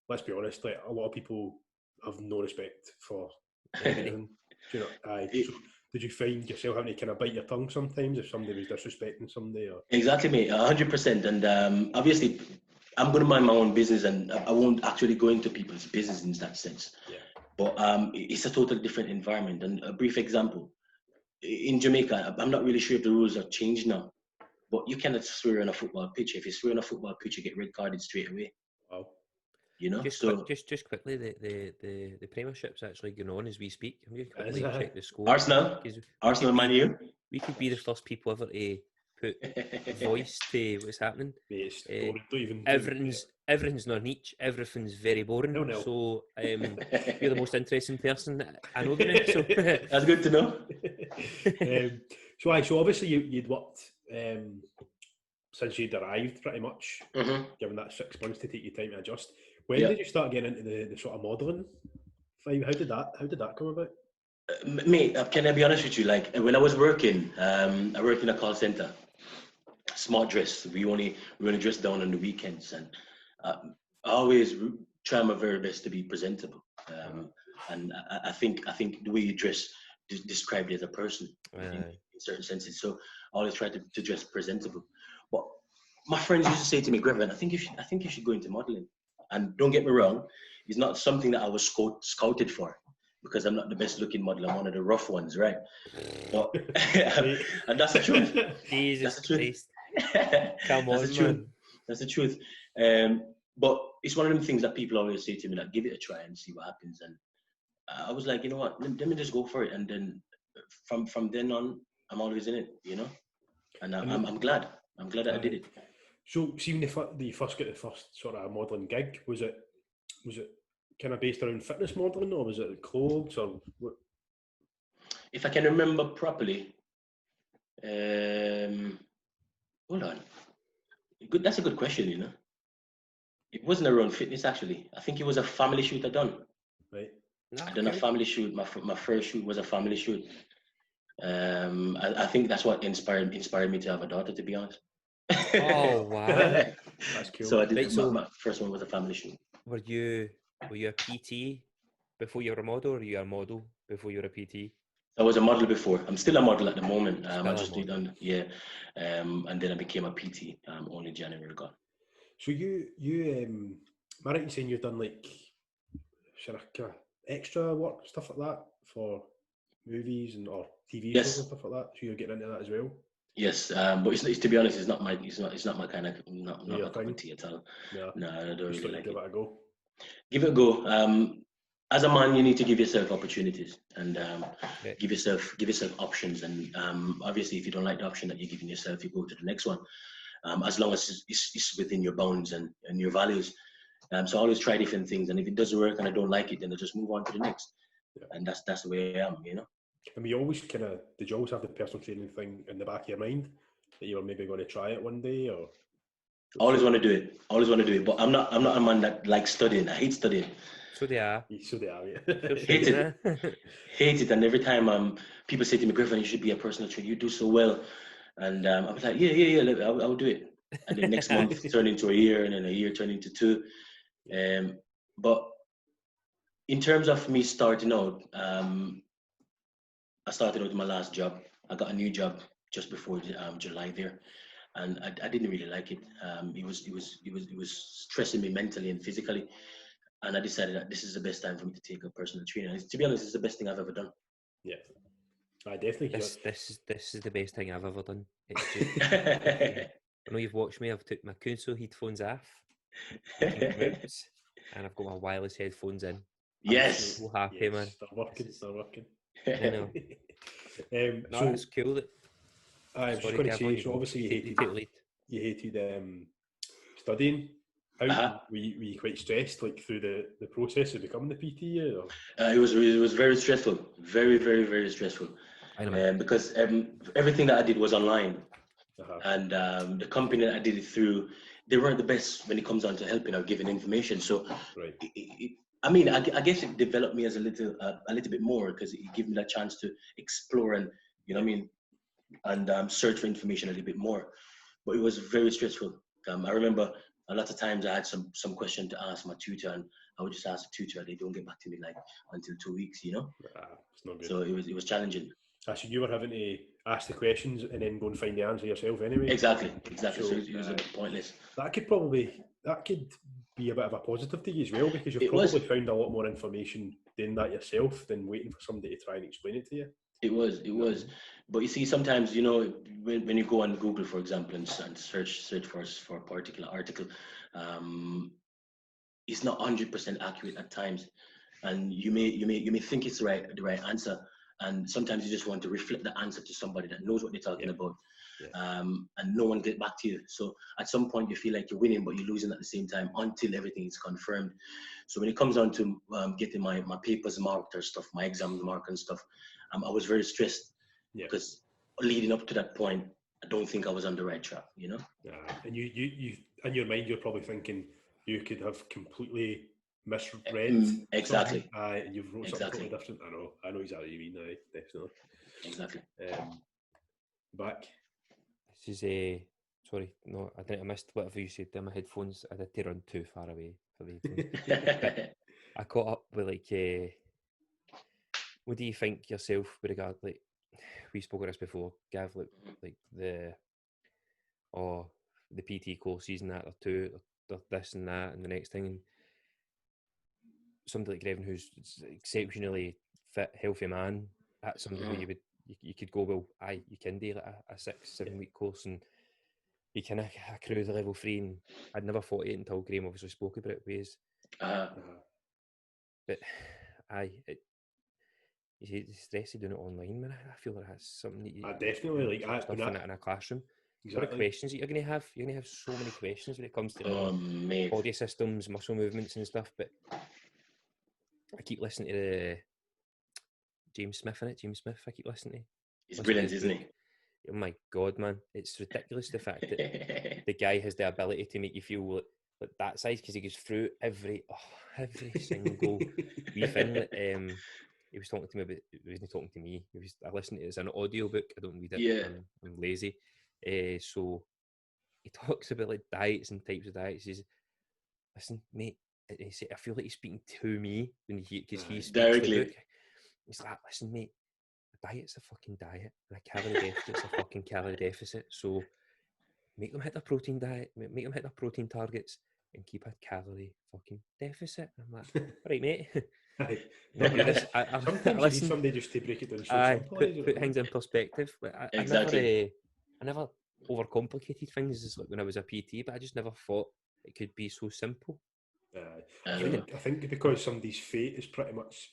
let's be honest, like a lot of people have no respect for anything. Did you find yourself having to kind of bite your tongue sometimes if somebody was disrespecting somebody? Or? Exactly, mate, 100%. And obviously, I'm going to mind my own business, and I won't actually go into people's business in that sense. Yeah. But it's a totally different environment. And a brief example, in Jamaica, I'm not really sure if the rules have changed now, but you cannot swear on a football pitch. If you swear on a football pitch, you get red carded straight away. Wow. Just quickly, the Premiership's actually going on as we speak. I'm going to quickly check the score. Arsenal, Man U. We could be the first people ever to put voice to what's happening. Everything's not niche. Everything's very boring. No. So you're the most interesting person I know. So that's good to know. So obviously you'd worked since you'd arrived, pretty much, given that 6 months to take your time to adjust. When did you start getting into the sort of modelling? How did that come about? Mate, can I be honest with you? Like when I was working, I worked in a call center, smart dress. We only dress down on the weekends, and I always try my very best to be presentable. And I think the way you dress described you as a person in certain senses. So I always try to dress presentable. But my friends used to say to me, Grevon, I think you should go into modeling. And don't get me wrong, it's not something that I was scouted for, because I'm not the best looking model. I'm one of the rough ones, right? But, and that's the truth. Jesus Christ. Come on, man. That's the truth. But it's one of them things that people always say to me, like, give it a try and see what happens. And I was like, you know what, let me just go for it. And then from then on, I'm always in it, And I'm glad that I did it. So, see, when you first got the first sort of modelling gig, was it kind of based around fitness modelling, or was it clothes, or what? If I can remember properly, hold on. That's a good question, It wasn't around fitness, actually. I think it was a family shoot I done. Right. I done a family shoot. My first shoot was a family shoot. I think that's what inspired me to have a daughter, to be honest. Oh wow, that's cool. So I did. My first one was a family shoot. Were you a PT before you were a model, or were you a model before you were a PT? I was a model before. I'm still a model at the moment. I just did and then I became a PT. Only January gone. So you am I right in saying you've done like sort of extra work, stuff like that, for movies or TV shows and stuff like that? So you're getting into that as well? Yes, but it's to be honest, it's not my kind of not my cup of tea at all. No, I don't really like it. Give it a go. Give it a go. As a man, you need to give yourself opportunities and give yourself options. And obviously, if you don't like the option that you're giving yourself, you go to the next one. As long as it's within your bounds and your values. So I always try different things, and if it doesn't work and I don't like it, then I just move on to the next. And that's the way I am, And did you always have the personal training thing in the back of your mind that you were maybe going to try it one day, or? I always want to do it. But I'm not a man that likes studying. I hate studying. So they are. So they are, yeah. Hate it. Hate it. And every time people say to me, Grevon, you should be a personal trainer. You do so well. And I was like, yeah, I'll do it. And then next month turned into a year, and then a year turned into 2. But in terms of me starting out, I started out in my last job. I got a new job just before July there, and I didn't really like it. It was stressing me mentally and physically, and I decided that this is the best time for me to take a personal trainer. And to be honest, it's the best thing I've ever done. Yeah, I definitely. This is the best thing I've ever done. It's just, I know you've watched me. I've took my Kunso headphones off, and I've got my wireless headphones in. Yes. I'm so happy, man. They're working. I know. No, so it's cool that. I was just going to say, so obviously you hated studying. How were you quite stressed, like through the process of becoming the PT? Or? It was very stressful, very, very, very stressful, because everything that I did was online, and the company that I did it through, they weren't the best when it comes down to helping or giving information. So, right. I guess it developed me as a little bit more, because it gave me that chance to explore and and search for information a little bit more. But it was very stressful. I remember a lot of times I had some question to ask my tutor, and I would just ask the tutor, and they don't get back to me like until 2 weeks, It's not good. So it was challenging. So you were having to ask the questions and then go and find the answer yourself anyway. Exactly. So it was a bit pointless. That could be a bit of a positive to you as well, because you've probably found a lot more information doing that yourself than waiting for somebody to try and explain it to you. It was. But you see, sometimes, when you go on Google, for example, and search for a particular article, it's not 100% accurate at times, and you may think it's the right answer, and sometimes you just want to reflect the answer to somebody that knows what they're talking about, and no one get back to you. So at some point you feel like you're winning, but you're losing at the same time until everything is confirmed. So when it comes down to getting my papers marked or stuff, my exams marked and stuff, I was very stressed, because leading up to that point, I don't think I was on the right track, And you in your mind, you're probably thinking you could have completely misread. Exactly. And you've wrote something totally different. I know exactly what you mean. Definitely. Exactly. Back. This is sorry, no, I missed whatever you said there. My headphones, I did to run too far away for the headphones. I caught up with what do you think yourself with regard, like, we spoke of this before, Gav, like the PT courses and that, they're this and that and the next thing, and somebody like Grevon, who's exceptionally fit, healthy man, that's something where you could go, well, you can do like a 6-7 week course and you can accrue the level 3, and I'd never thought it until Graham obviously spoke about it ways. But you see the stress of doing it online, man. I feel like that's something that you definitely stuff in a classroom. Exactly. What are questions that you're going to have? You're going to have so many questions when it comes to body systems, muscle movements and stuff. But I keep listening to the James Smith, I keep listening to. He's brilliant, isn't he? Oh my God, man. It's ridiculous, the fact that the guy has the ability to make you feel like that size, because he goes through every single wee thing that he was talking to me about. He wasn't talking to me. I listened to it as an audio book. I don't read it. Yeah. I'm lazy. So he talks about like diets and types of diets. He says, listen, mate, I feel like he's speaking to me because he speaks directly. The book. He's like, listen, mate, a diet's a fucking diet, and a calorie deficit's a fucking calorie deficit. So make them hit their protein diet, make them hit their protein targets, and keep a calorie fucking deficit. I'm like, all right, mate. Sometimes you need somebody just to break it down so simple. Put things in perspective. Exactly. I never overcomplicated things like when I was a PT, but I just never thought it could be so simple. I think because somebody's fate is pretty much,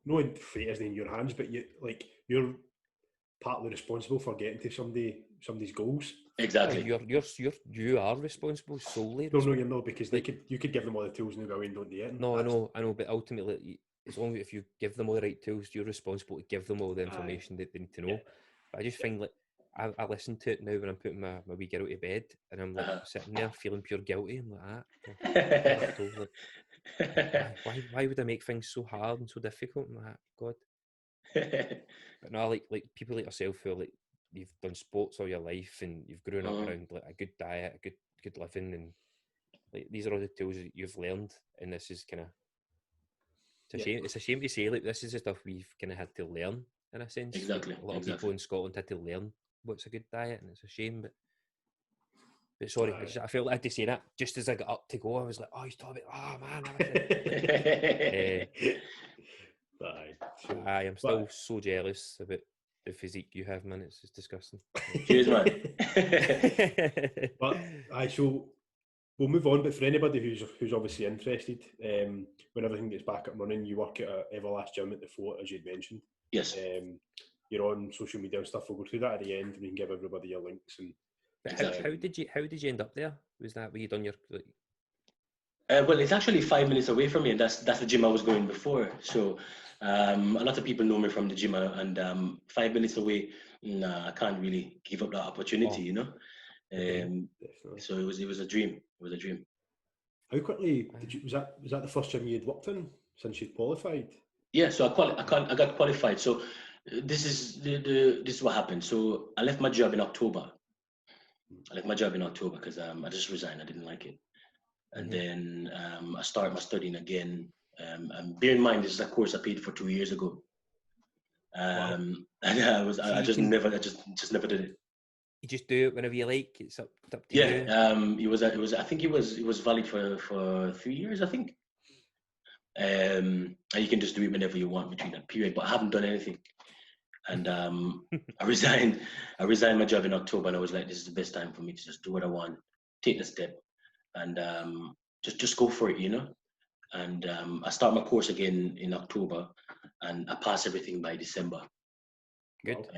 no fate isn't in your hands, but you're partly responsible for getting to somebody's goals. Exactly. You are responsible solely. No, you're not, because you could give them all the tools and they go in, don't they? No, I know, but ultimately as long as if you give them all the right tools, you're responsible to give them all the information that they need to know. But I just find like I listen to it now when I'm putting my wee girl to bed, and I'm like sitting there feeling pure guilty. I'm like, why would I make things so hard and so difficult? I'm like, God. But no, like people like yourself who like you've done sports all your life and you've grown up around like a good diet, a good living, and like these are all the tools that you've learned, and this is kind of it's a shame to say like this is the stuff we've kind of had to learn in a sense. Exactly. A lot of people in Scotland had to learn what's a good diet, and it's a shame. But sorry, I felt like I had to say that just as I got up to go. I was like, oh, he's talking about, oh man. I am still so jealous about the physique you have, man. It's just disgusting. Cheers, man. But so we'll move on. But for anybody who's obviously interested, when everything gets back up and running, you work at Everlast Gym at the Fort, as you'd mentioned. Yes. You're on social media and stuff. We'll go through that at the end, and we can give everybody your links. And how did you end up there? Was that where you done your? Well, it's actually 5 minutes away from me, and that's the gym I was going before. So a lot of people know me from the gym, and 5 minutes away, nah, I can't really give up that opportunity, you know. So it was a dream. It was a dream. How quickly was that the first gym you'd worked in since you'd qualified? Yeah, so I got qualified. So this is what happened. So I left my job in October. Because I just resigned. I didn't like it. And then I started my studying again. And bear in mind, this is a course I paid for 2 years ago. And I just never did it. You just do it whenever you like. It's up to you. I think it was valid for 3 years, I think. And you can just do it whenever you want between that period. But I haven't done anything. And I resigned my job in October, and I was like, this is the best time for me to just do what I want, take the step, and just go for it, you know. And I start my course again in October, and I pass everything by December. Good.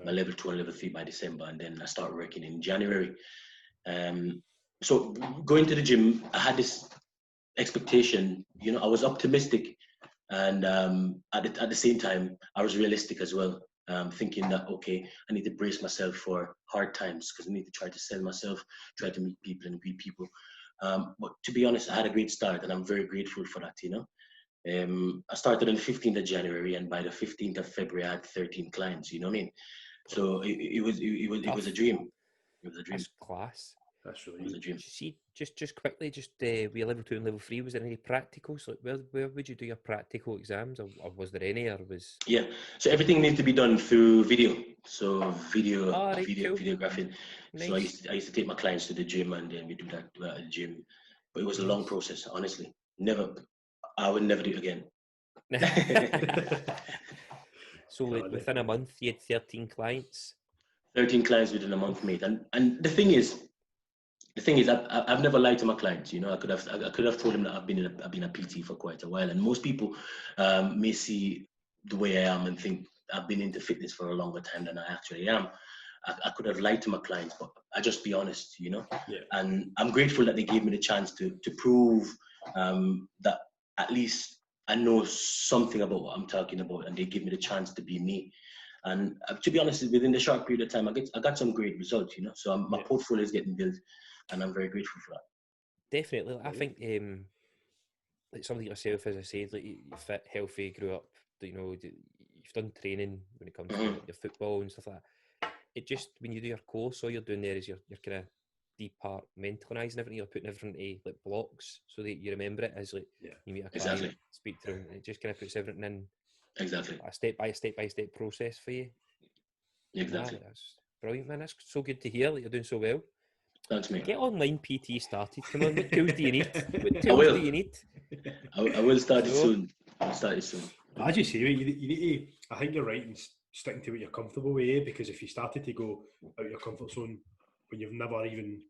My level 2 and level 3 by December, and then I start working in January. So going to the gym, I had this expectation, you know. I was optimistic, and at the same time, I was realistic as well. Thinking that, okay, I need to brace myself for hard times because I need to try to sell myself, try to meet people and greet people. But to be honest, I had a great start, and I'm very grateful for that, you know. I started on the 15th of January, and by the 15th of February, I had 13 clients, you know what I mean? So it was a dream. It was a dream. That's class. That's really it was a dream. See, just quickly, we level 2 and level 3. Was there any practicals? Like, where would you do your practical exams, or was there any, or was? Yeah, so everything needs to be done through video. So videographing. Nice. So I used to take my clients to the gym, and then we do that at the gym. But it was a long process, honestly. I would never do it again. So within a month, you had 13 clients. 13 clients within a month, mate. And the thing is, I've never lied to my clients. You know, I could have told them that I've been a PT for quite a while, and most people may see the way I am and think I've been into fitness for a longer time than I actually am. I could have lied to my clients, but I just be honest, you know. Yeah. And I'm grateful that they gave me the chance to prove that at least I know something about what I'm talking about, and they give me the chance to be me. And to be honest, within the short period of time, I got some great results, you know. So my portfolio is getting built, and I'm very grateful for that. Definitely, I think like somebody like yourself, as I said, like you're fit, healthy, grew up. You know, you've done training when it comes to your football and stuff like that. It just when you do your course, all you're doing there is you're kind of departmentalising everything. You're putting everything into like blocks so that you remember it as like you meet a client, speak to them. It just kind of puts everything in a step by step process for you. Exactly. That's brilliant, man. That's so good to hear that you're doing so well. Thanks, mate. Get online PT started. Come on, what tools do you need? What tools do you need? I will start it soon. As you say, you need to. I think you're right in sticking to what you're comfortable with, because if you started to go out your comfort zone when you've never even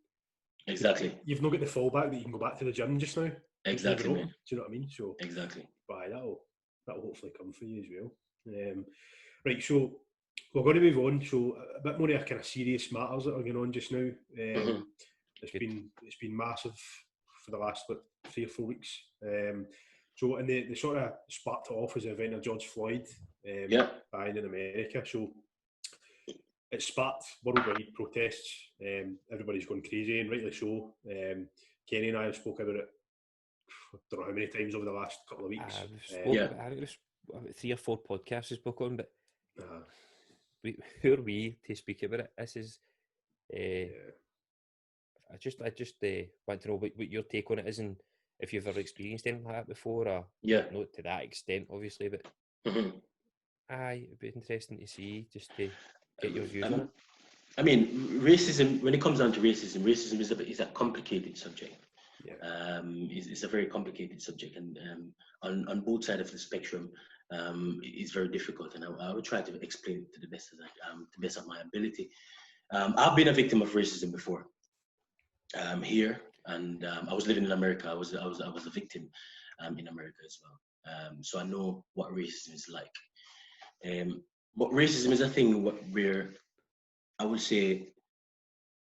you've not got the fallback that you can go back to the gym just now. Exactly. Do you know what I mean? So exactly. But that'll hopefully come for you as well. Right, so we're going to move on. So a bit more of kind of serious matters that are going on just now. It's been massive for the last 3 or 4 weeks. So, and they sort of sparked it off as the event of George Floyd dying in America. So it sparked worldwide protests. Everybody's going crazy, and rightly so. Kenny and I have spoke about it, I don't know how many times over the last couple of weeks. I think there's 3 or 4 podcasts we spoke on, but who are we to speak about it? This is... I just want to know what your take on it is, and if you've ever experienced anything like that before, or not to that extent, obviously, but it'd be interesting to see, just to get your views on it. I mean, racism, when it comes down to racism is a complicated subject. It's a very complicated subject, and on both sides of the spectrum, it's very difficult, and I will try to explain it to the best of my ability. I've been a victim of racism before. Here, and I was living in America. I was a victim in America as well. So I know what racism is like. But racism is a thing where I would say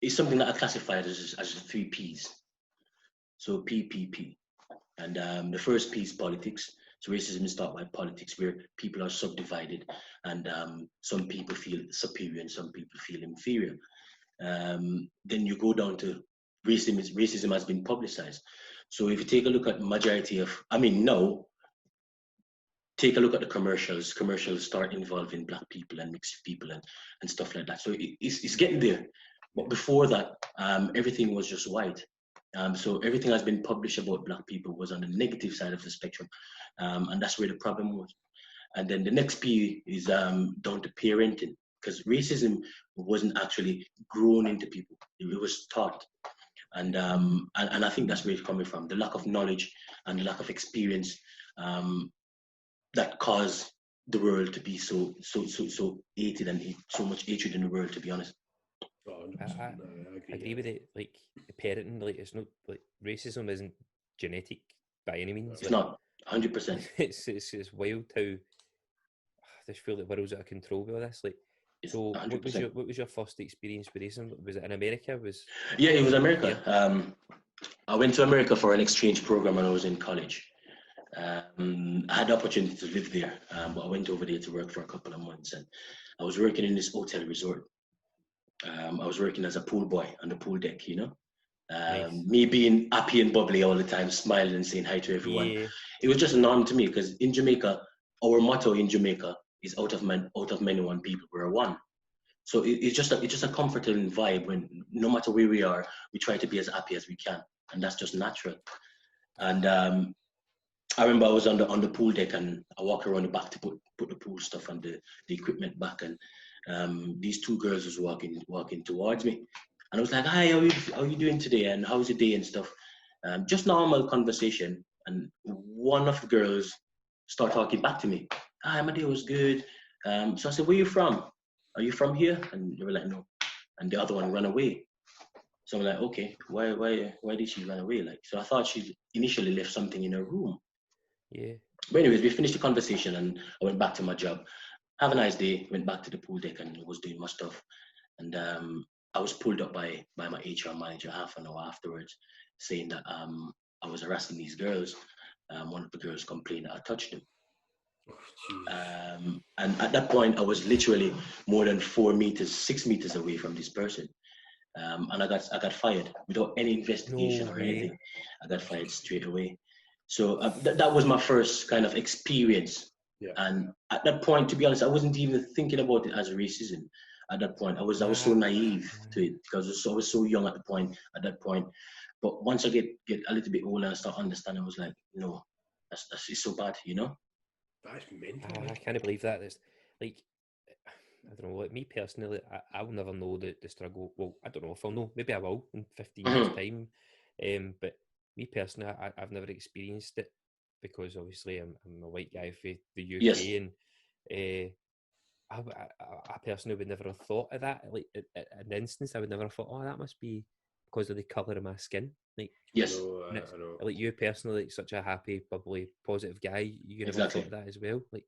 it's something that I classified as 3 P's. So PPP, and the first P is politics. So racism is taught by politics, where people are subdivided, and some people feel superior and some people feel inferior. Then you go down to racism has been publicized. So if you take a look at take a look at the commercials. Commercials start involving Black people and mixed people and stuff like that. So it's getting there. But before that, everything was just white. So everything has been published about Black people was on the negative side of the spectrum. And that's where the problem was. And then the next P is down to parenting, because racism wasn't actually grown into people. It was taught. And I think that's where it's coming from, the lack of knowledge and the lack of experience that caused the world to be so hated, and so much hatred in the world, to be honest. I agree with it. Like, parenting, like, it's not, like, racism isn't genetic by any means. It's not 100%. It's wild how I just feel that the world's out of control with all this. Like, so 100%. What was your first experience with racism? Was it in America? It was America. Yeah. I went to America for an exchange program when I was in college. I had the opportunity to live there, but I went over there to work for a couple of months, and I was working in this hotel resort. I was working as a pool boy on the pool deck, Nice. Me being happy and bubbly all the time, smiling and saying hi to everyone. Yeah. It was just a norm to me, because in Jamaica, our motto in Jamaica is out of many one people we're one. So it's just a comforting vibe when, no matter where we are, we try to be as happy as we can, and that's just natural. And I remember I was on the pool deck, and I walked around the back to put the pool stuff and the equipment back, and these 2 girls was walking towards me, and I was like, "Hi, how are you doing today? And how's your day and stuff?" Just normal conversation, and one of the girls started talking back to me. "Hi, my day was good." So I said, "Where are you from? Are you from here?" And they were like, "No." And the other one ran away. So I'm like, "Okay, why did she run away?" Like, so I thought she initially left something in her room. Yeah. But anyways, we finished the conversation, and I went back to my job. Have a nice day. Went back to the pool deck and was doing my stuff. And I was pulled up by my HR manager half an hour afterwards, saying that I was harassing these girls. One of the girls complained that I touched them. And at that point, I was literally more than 6 meters away from this person. And I got fired without any investigation or anything. I got fired straight away. So that was my first kind of experience. Yeah. And at that point, to be honest, I wasn't even thinking about it as racism. At that point, I was so naive to it, because I was so young at that point. But once I get a little bit older and I start understanding, I was like, no, that's it's so bad, That's mental. I can't believe that. It's like, I don't know, like, me personally, I will never know the struggle. Well, I don't know if I'll know. Maybe I will in 15 years' time. But me personally, I've never experienced it, because obviously I'm a white guy from the UK. Yes. And I personally would never have thought of that. Like, an instance, I would never have thought, that must be because of the colour of my skin. Like, yes, I know. Like, you personally, like, such a happy, bubbly, positive guy, you never thought of that as well. Like,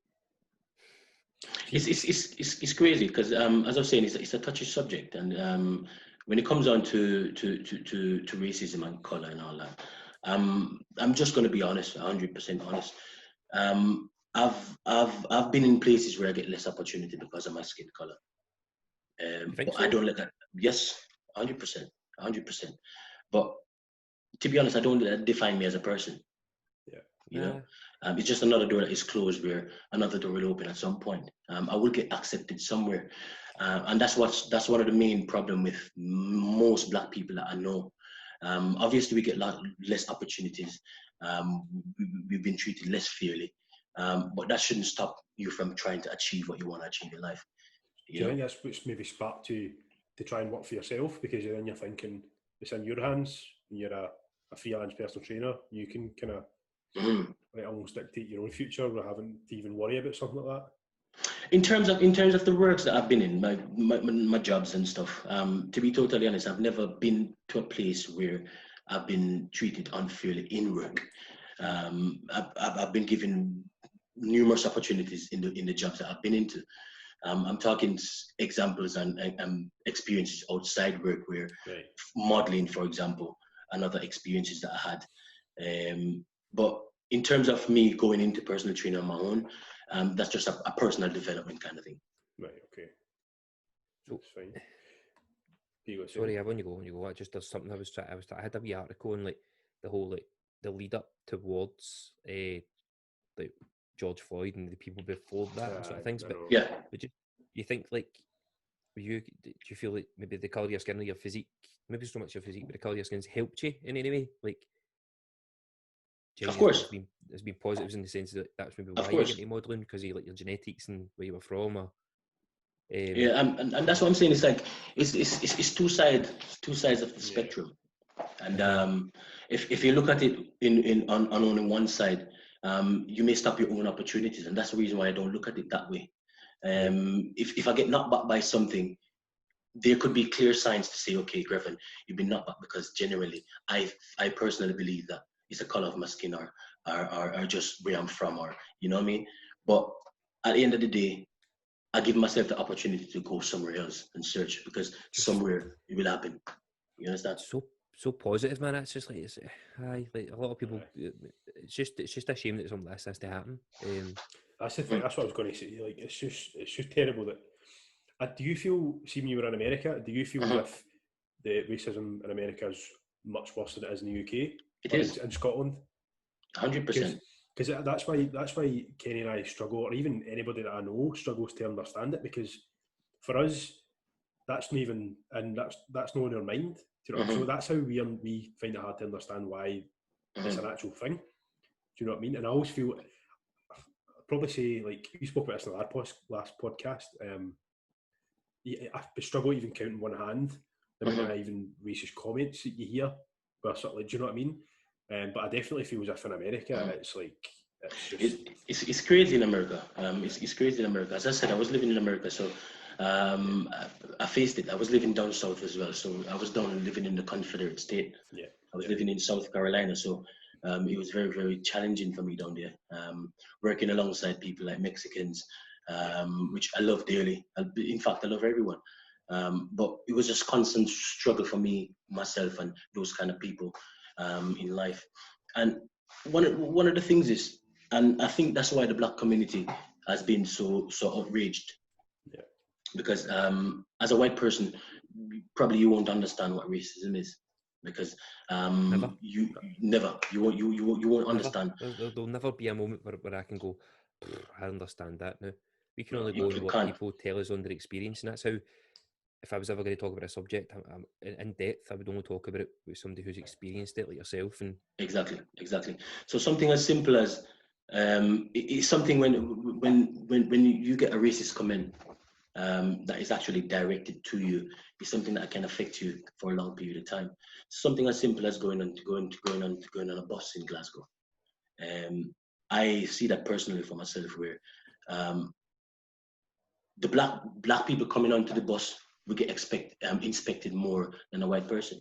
it's crazy, because as I was saying, it's a touchy subject, and when it comes on to racism and colour and all that, I'm just going to be honest, 100% honest. I've been in places where I get less opportunity because of my skin color. But so? I don't let that. Yes, 100%. But to be honest, I don't let that define me as a person. Yeah. You know, it's just another door that is closed where another door will open at some point. I will get accepted somewhere, and that's one of the main problem with most Black people that I know. Obviously, we get less opportunities. We've been treated less fairly, but that shouldn't stop you from trying to achieve what you want to achieve in life. Do you think that's what's maybe sparked you to try and work for yourself? Because then you're thinking it's in your hands, and you're a freelance personal trainer. You can kind of like almost dictate your own future without having to even worry about something like that. In terms of the works that I've been in, my jobs and stuff, to be totally honest, I've never been to a place where I've been treated unfairly in work. I've been given numerous opportunities in the jobs that I've been into. I'm talking examples and experiences outside work where modeling, for example, and other experiences that I had. But in terms of me going into personal training on my own, that's just a personal development kind of thing. Right, okay. So, that's fine. Sorry, when you go, there's something I had a wee article on like the whole like the lead up towards like George Floyd and the people before that and sort of things. But yeah, would you think like do you feel like maybe the colour of your skin or your physique, maybe so much your physique, but the colour of your skin's helped you in any way? Like, of course, there's been positives in the sense that that's maybe why you get into modelling, because of like your genetics and where you were from, or yeah, and that's what I'm saying. It's like it's two sides of the spectrum, and if you look at it on only one side, you may stop your own opportunities, and that's the reason why I don't look at it that way. If I get knocked back by something, there could be clear signs to say, okay, Grevon, you've been knocked back because generally, I personally believe that it's the color of my skin or just where I'm from, or you know what I mean. But at the end of the day, I give myself the opportunity to go somewhere else and search, because somewhere it will happen. You understand? So positive, man. It's just like like a lot of people. It's just a shame that something like this has to happen. That's the thing. That's what I was going to say. Like, it's just terrible that. Do you feel? See, when you were in America, do you feel as if the racism in America is much worse than it is in the UK? It is in Scotland. 100%. Because that's why Kenny and I struggle, or even anybody that I know struggles to understand it, because for us, that's not even, and that's not in our mind. Do you know? So that's how we find it hard to understand why it's an actual thing. Do you know what I mean? And I always feel, I'd probably say, like we spoke about this in the last podcast. I struggle even counting one hand the amount of even racist comments that you hear. But sort of, like, do you know what I mean? But I definitely feel as if in America, it's like it's crazy in America. It's crazy in America. As I said, I was living in America, so I faced it. I was living down south as well, so I was living in the Confederate state. Yeah, I was living in South Carolina, so it was very, very challenging for me down there. Working alongside people like Mexicans, which I love dearly. In fact, I love everyone. But it was just constant struggle for me, myself, and those kind of people in life. And one of the things is, and I think that's why the Black community has been so outraged. Yeah. Because as a white person, probably you won't understand what racism is, because you won't understand. There'll never be a moment where I can go, I understand that now. We can only go on what people tell us on their experience, and that's how. If I was ever going to talk about a subject in depth, I would only talk about it with somebody who's experienced it, like yourself. And exactly. So something as simple as it's something when you get a racist comment that is actually directed to you, it's something that can affect you for a long period of time. Something as simple as going on a bus in Glasgow. I see that personally for myself, where the black people coming onto the bus will get inspected more than a white person.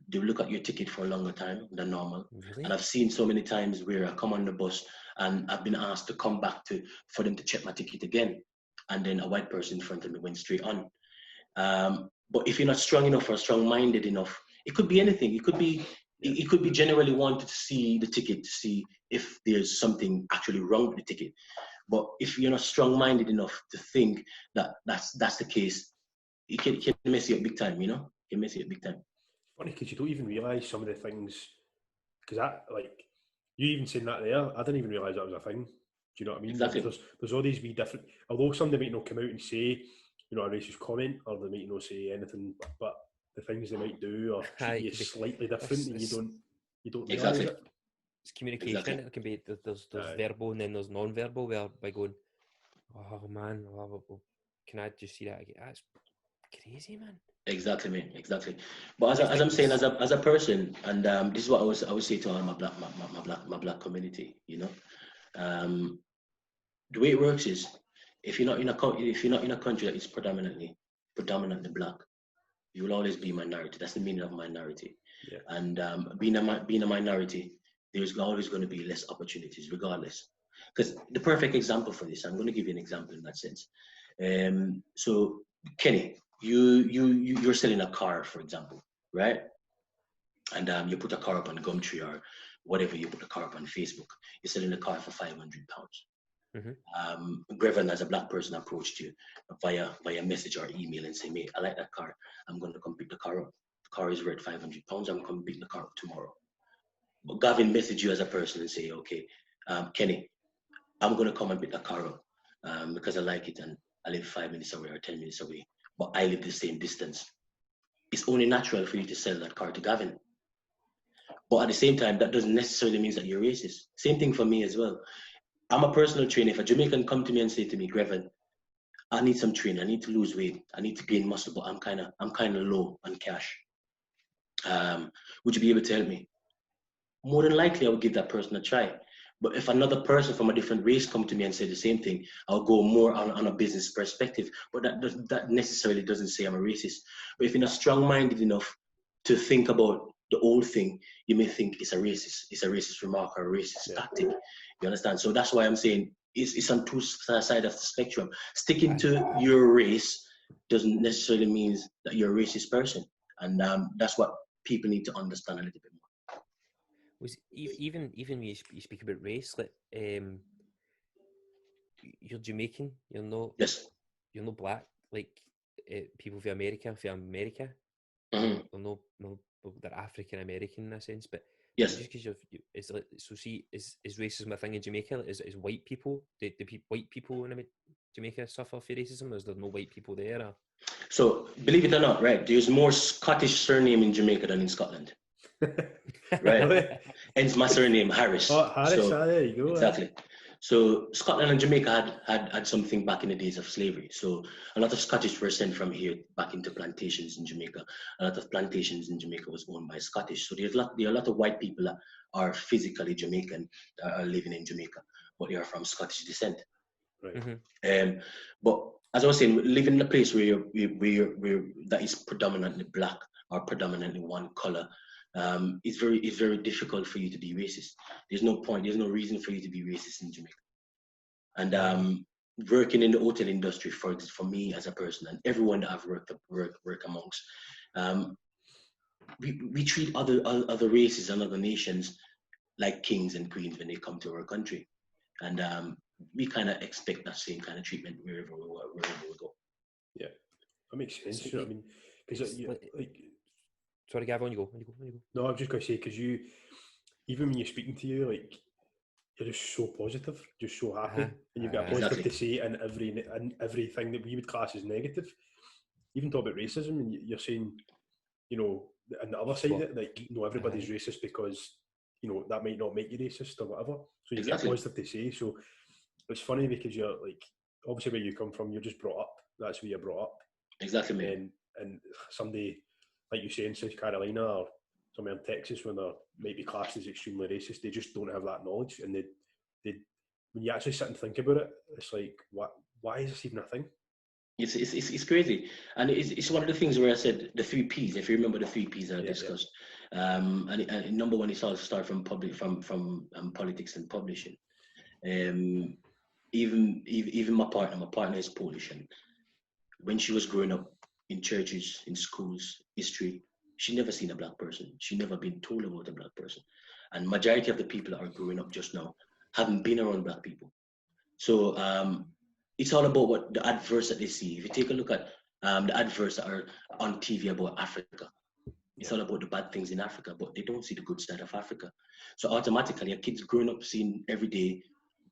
They will look at your ticket for a longer time than normal. Really? And I've seen so many times where I come on the bus and I've been asked to come back for them to check my ticket again. And then a white person in front of me went straight on. But if you're not strong enough or strong-minded enough, it could be anything. It could be It could be generally wanted to see the ticket to see if there's something actually wrong with the ticket. But if you're not strong-minded enough to think that that's the case, it can mess you up big time, you know? It can mess you up big time. It's funny because you don't even realise some of the things, because you even saying that there, I didn't even realise that was a thing. Do you know what I mean? Exactly. There's all these wee different, although somebody might not come out and say, you know, a racist comment, or they might not say anything, but the things they might do or treat you slightly different, and you don't realise exactly. it. It's communication. Exactly. It can be there's verbal and then there's non-verbal. Where by going, oh man, can I just see that again? That's crazy, man. Exactly, man. Exactly. But as I'm saying, as a person, and this is what I would say to all my black community. You know, the way it works is if you're not in a country that is predominantly black, you will always be minority. That's the meaning of minority. Yeah. And being a minority, there's always going to be less opportunities, regardless. Because the perfect example for this, I'm going to give you an example in that sense. So Kenny, you're selling a car, for example, right? And you put a car up on Gumtree or whatever, you put a car up on Facebook. You're selling a car for £500. Grevon, as a black person, approached you via message or email and say, mate, I like that car. I'm going to come pick the car up. The car is worth £500. I'm going to pick the car up tomorrow. But Gavin message you as a person and say, okay, Kenny, I'm going to come and pick the car up because I like it and I live 5 minutes away or 10 minutes away, but I live the same distance. It's only natural for you to sell that car to Gavin. But at the same time, that doesn't necessarily mean that you're racist. Same thing for me as well. I'm a personal trainer. If a Jamaican come to me and say to me, Grevon, I need some training. I need to lose weight. I need to gain muscle, but I'm kind of low on cash. Would you be able to help me? More than likely, I would give that person a try. But if another person from a different race come to me and say the same thing, I'll go more on a business perspective. But that necessarily doesn't say I'm a racist. But if you're not strong-minded enough to think about the old thing, you may think it's a racist remark or a racist tactic. You understand? So that's why I'm saying it's on two sides of the spectrum. Sticking to your race doesn't necessarily mean that you're a racist person. And that's what people need to understand a little bit more. Was even when you speak about race, like you're Jamaican, you're not black, like people from America. They're African American in a sense, but just because it's like, so see, is racism a thing in Jamaica? Is white people? Do white people in Jamaica suffer for racism? Or is there no white people there? Or? So believe it or not, right? There's more Scottish surname in Jamaica than in Scotland. Right? Hence my surname, Harris. Oh, Harris, there you go. Exactly. So Scotland and Jamaica had something back in the days of slavery. So a lot of Scottish were sent from here back into plantations in Jamaica. A lot of plantations in Jamaica was owned by Scottish. So there are a lot of white people that are physically Jamaican that are living in Jamaica, but they are from Scottish descent. Right. But as I was saying, living in a place where that is predominantly black or predominantly one color, it's very difficult for you to be racist. There's no reason for you to be racist in Jamaica. And working in the hotel industry for me as a person and everyone that I've work amongst, we treat other races and other nations like kings and queens when they come to our country, and we kind of expect that same kind of treatment wherever we go. Yeah, that makes sense. You know what I mean? Because sorry, Gavin, you go. No, I was just going to say, because even when you're speaking to you, like, you're just so positive, just so happy, and you've got positive to say in everything that we would class as negative. Even talk about racism, and you're saying, you know, on the other side of it, like, you know, everybody's racist because, you know, that might not make you racist or whatever. So you've got positive to say. So it's funny because you're like, obviously where you come from, you're just brought up. That's where you're brought up. Exactly, man. And somebody, like you say, in South Carolina or somewhere in Texas, when they might be classed as extremely racist, they just don't have that knowledge. And they when you actually sit and think about it, it's like, why is this even a thing? It's crazy, and it's one of the things where I said the 3 Ps. If you remember the 3 Ps that I discussed, and number one is all start from politics and publishing. Even my partner is Polish, and when she was growing up in churches, in schools, history, she never seen a black person. She never been told about a black person. And majority of the people that are growing up just now haven't been around black people. So it's all about what the adverts that they see. If you take a look at the adverts that are on TV about Africa, it's all about the bad things in Africa, but they don't see the good side of Africa. So automatically, a kid's growing up seeing every day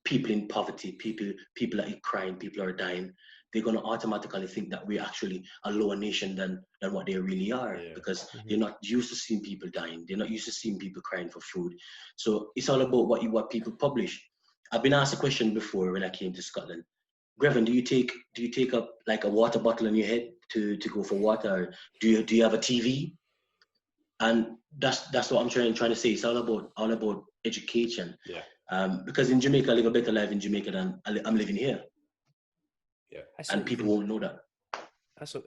people in poverty, people are crying, people are dying. They're going to automatically think that we're actually a lower nation than what they really are, because they're not used to seeing people dying. They're not used to seeing people crying for food. So it's all about what people publish. I've been asked a question before when I came to Scotland. Grevon, do you take up like a water bottle on your head to go for water? Or do you have a TV? And that's what I'm trying to say. It's all about education. Because in Jamaica, I live a better life in Jamaica than I'm living here. And people won't know that. So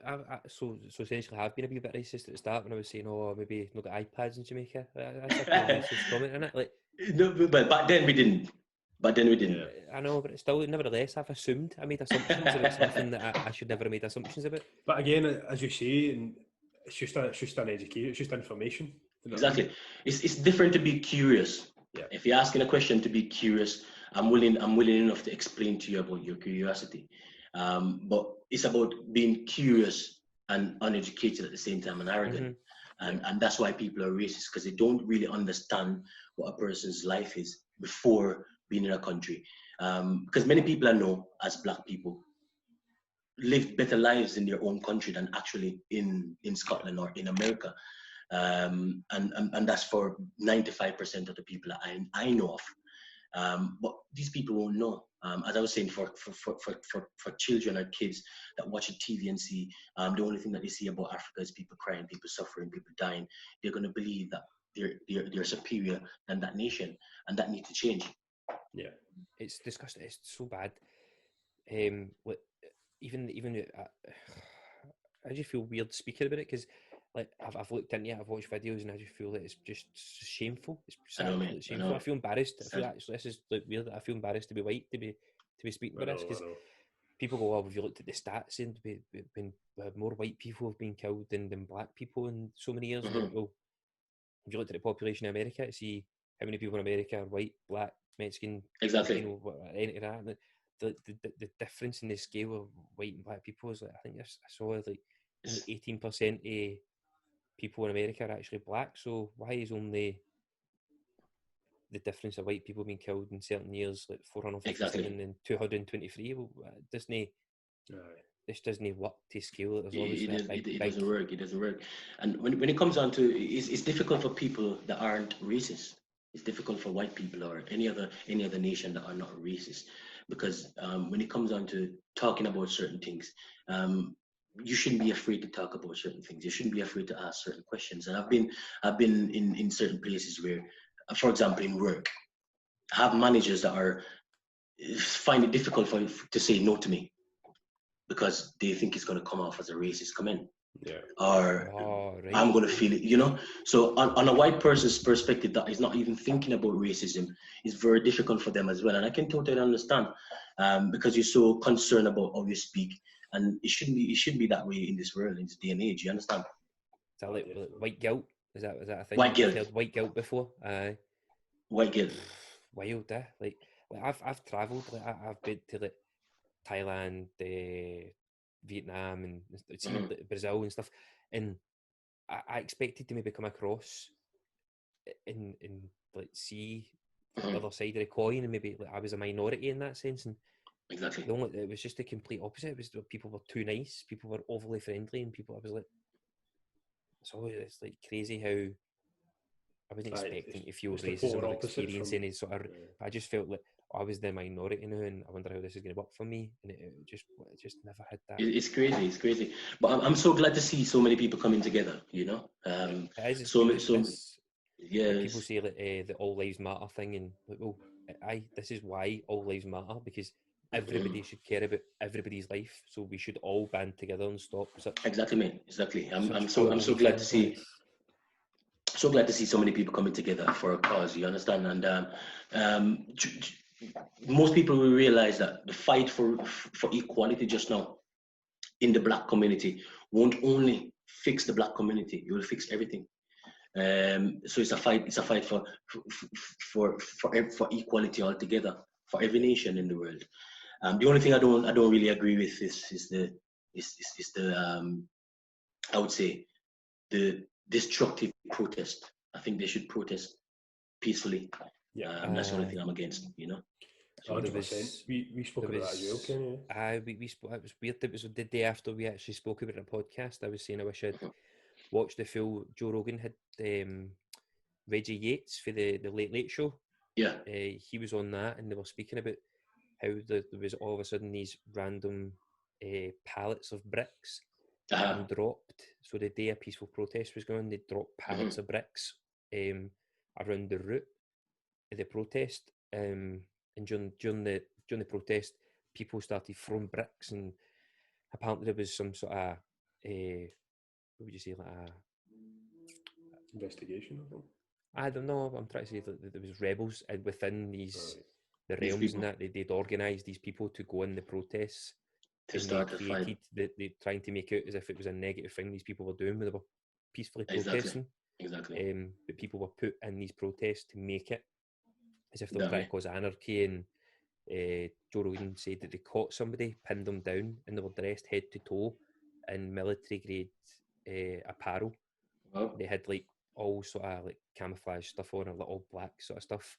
essentially, I've been a wee bit racist at the start when I was saying, "Oh, maybe not got iPads in Jamaica." That's a racist comment, isn't it? Like, no, but back then we didn't. I know, but still, nevertheless, I've assumed. I made assumptions about something that I should never have made assumptions about. But again, as you say, it's just an education. It's just information. Exactly. It's different to be curious. If you're asking a question to be curious, I'm willing enough to explain to you about your curiosity. But it's about being curious and uneducated at the same time and arrogant. And that's why people are racist, because they don't really understand what a person's life is before being in a country. Because many people I know as black people lived better lives in their own country than actually in Scotland or in America. And that's for 95% of the people that I know of. But these people won't know. As I was saying, for children or kids that watch a TV and see the only thing that they see about Africa is people crying, people suffering, people dying, they're going to believe that they're superior than that nation, and that needs to change. It's disgusting. It's so bad. Even I just feel weird speaking about it, because like I've looked into it, I've watched videos, and I just feel that it's just shameful. It's absolutely shameful. I feel embarrassed. I feel actually this is like weird. I feel embarrassed to be white to be speaking about this, because people go, "Oh, have you looked at the stats? And been more white people have been killed than black people in so many years." Like, well, have you looked at the population in America to see how many people in America are white, black, Mexican, exactly, any of that? The difference in the scale of white and black people is like, I think I saw like 18% of people in America are actually black. So why is only the difference of white people being killed in certain years like 457 and 223? Well, this doesn't work to scale. It doesn't work. It doesn't work. And when it comes down to it's difficult for people that aren't racist. It's difficult for white people or any other nation that are not racist, because when it comes down to talking about certain things, you shouldn't be afraid to talk about certain things. You shouldn't be afraid to ask certain questions. And I've been in certain places where, for example, in work, I have managers that find it difficult to say no to me because they think it's going to come off as a racist comment. Or I'm going to feel it, So on a white person's perspective that is not even thinking about racism, is very difficult for them as well. And I can totally understand, because you're so concerned about how you speak, and it shouldn't be that way in this world, in this day and age. You understand? Is that like white guilt? Is that a thing? White guilt. I've heard white guilt before. White guilt. Wild, like I've travelled. Like I've been to like Thailand, Vietnam, and Brazil and stuff, and I expected to maybe come across and like see the other side of the coin, and maybe like I was a minority in that sense. And exactly, it was just the complete opposite. It was people were too nice, people were overly friendly, and I was like, it's like crazy how I wasn't expecting to feel racism or experience any sort of. I just felt like I was the minority now, and I wonder how this is going to work for me. And it just never had that. It's crazy. But I'm so glad to see so many people coming together. People say like the All Lives Matter thing, and like, well, this is why All Lives Matter, because everybody should care about everybody's life, so we should all band together and stop. Exactly, mate. Exactly. I'm so glad to see. So glad to see so many people coming together for a cause. You understand? And most people will realize that the fight for equality just now in the black community won't only fix the black community. You will fix everything. So it's a fight. It's a fight for equality altogether for every nation in the world. The only thing I don't really agree with is the I would say the destructive protest. I think they should protest peacefully. Yeah, that's the only thing I'm against. 100%. We spoke about that as well, Kenny. We spoke. It was weird. It was the day after we actually spoke about it in a podcast. I was saying I wish I'd watched the full. Joe Rogan had Reggie Yates for the Late Late Show. Yeah. He was on that, and they were speaking about how there was all of a sudden these random pallets of bricks being dropped. So the day a peaceful protest was going, they dropped pallets of bricks around the route of the protest. And during the protest, people started throwing bricks, and apparently there was some sort of what would you say, like a investigation or something? I don't know. I'm trying to say that there was rebels within the realms, and that they'd organised these people to go in the protests to start a fight. They trying to make it as if it was a negative thing these people were doing, when they were peacefully protesting. Exactly. But people were put in these protests to make it as if they were trying to cause anarchy. And Joe Rogan said that they caught somebody, pinned them down, and they were dressed head to toe in military grade apparel. Wow. They had like all sort of like camouflage stuff on, or like all black sort of stuff,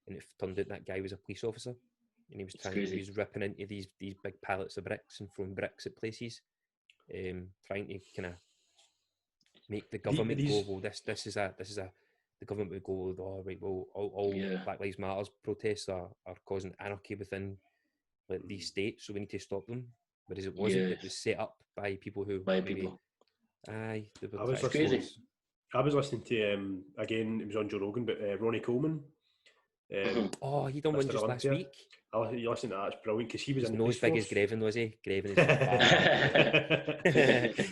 and it turned out that guy was a police officer, and he was ripping into these big pallets of bricks and throwing bricks at places, trying to kind of make the government go, well, this is the government would go, oh right, well, all Black Lives Matter protests are causing anarchy within like these states, so we need to stop them. Whereas it wasn't. It was set up by people who I was listening to again, it was on Joe Rogan, but Ronnie Coleman. He done one just last week. You listen to that, it's brilliant, because he was in the police force. As big as Grevon, was he? Grevon is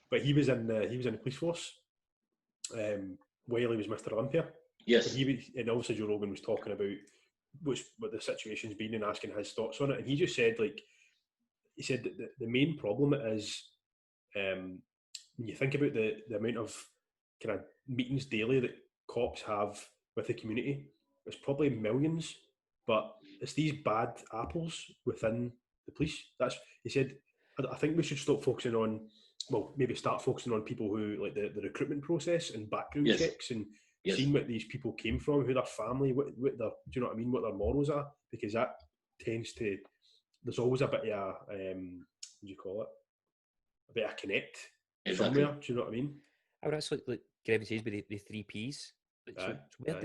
but he was in the police force while he was Mr. Olympia. Yes. And obviously Joe Rogan was talking about what the situation's been and asking his thoughts on it, and he just said, like, he said that the main problem is when you think about the amount of kind of meetings daily that cops have with the community, it's probably millions, but it's these bad apples within the police. He said, I think we should stop focusing on, well, maybe start focusing on people who, like the recruitment process and background checks, and seeing what these people came from, who their family, what their, do you know what I mean, what their morals are, because that tends to, there's always a bit of what do you call it? A bit of connect somewhere, do you know what I mean? I would actually, like Grevon says, with the 3 Ps. Like,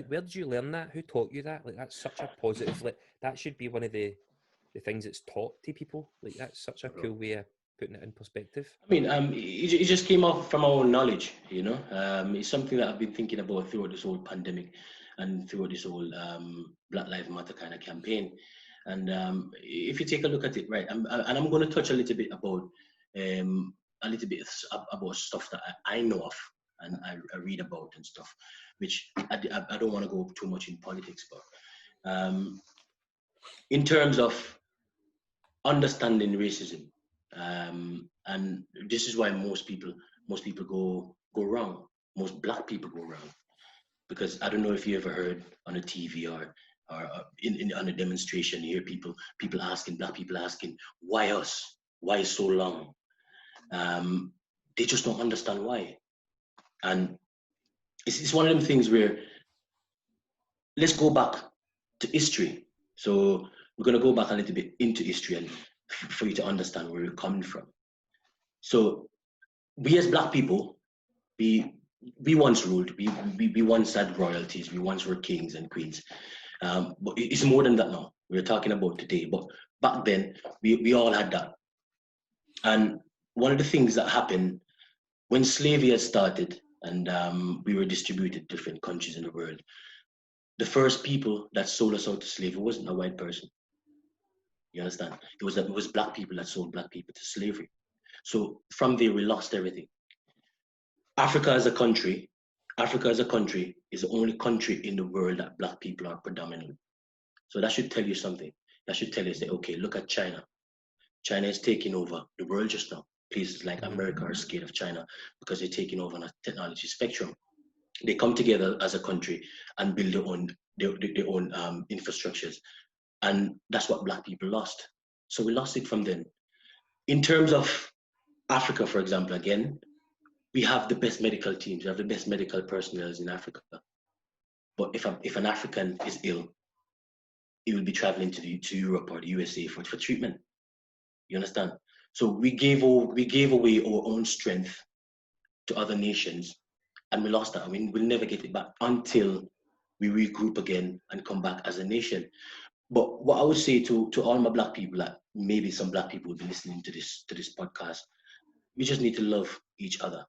where did you learn that? Who taught you that? Like, that's such a positive. Like, that should be one of the things that's taught to people. Like, that's such a cool way of putting it in perspective. I mean, it just came off from our own knowledge, you know. It's something that I've been thinking about throughout this whole pandemic and throughout this whole Black Lives Matter kind of campaign. And if you take a look at it, right, and I'm going to touch a little bit about stuff that I know of and I read about and stuff, which I don't want to go too much in politics, but in terms of understanding racism, and this is why most people go wrong. Most Black people go wrong, because I don't know if you ever heard on a TV or on a demonstration, you hear people asking, Black people asking, why us? Why so long? They just don't understand why. And it's one of them things where, let's go back to history. So we're going to go back a little bit into history and for you to understand where we're coming from. So we as Black people, we once ruled, we once had royalties, we once were kings and queens. But it's more than that now. We're talking about today. But back then, we all had that. And one of the things that happened when slavery had started and we were distributed to different countries in the world, the first people that sold us out to slavery wasn't a white person. You understand? It was Black people that sold Black people to slavery. So from there, we lost everything. Africa as a country is the only country in the world that Black people are predominant. So that should tell you something. That should tell you, say, okay, look at China. China is taking over the world just now. places like America are scared of China because they're taking over on a technology spectrum. They come together as a country and build their own infrastructures. And that's what Black people lost. So we lost it from then. In terms of Africa, for example, again, we have the best medical teams, we have the best medical personnel in Africa. But if an African is ill, he will be traveling to Europe or the USA for treatment. You understand? So we gave away our own strength to other nations, and we lost that. I mean, we'll never get it back until we regroup again and come back as a nation. But what I would say to all my Black people, like maybe some Black people will be listening to this podcast, we just need to love each other.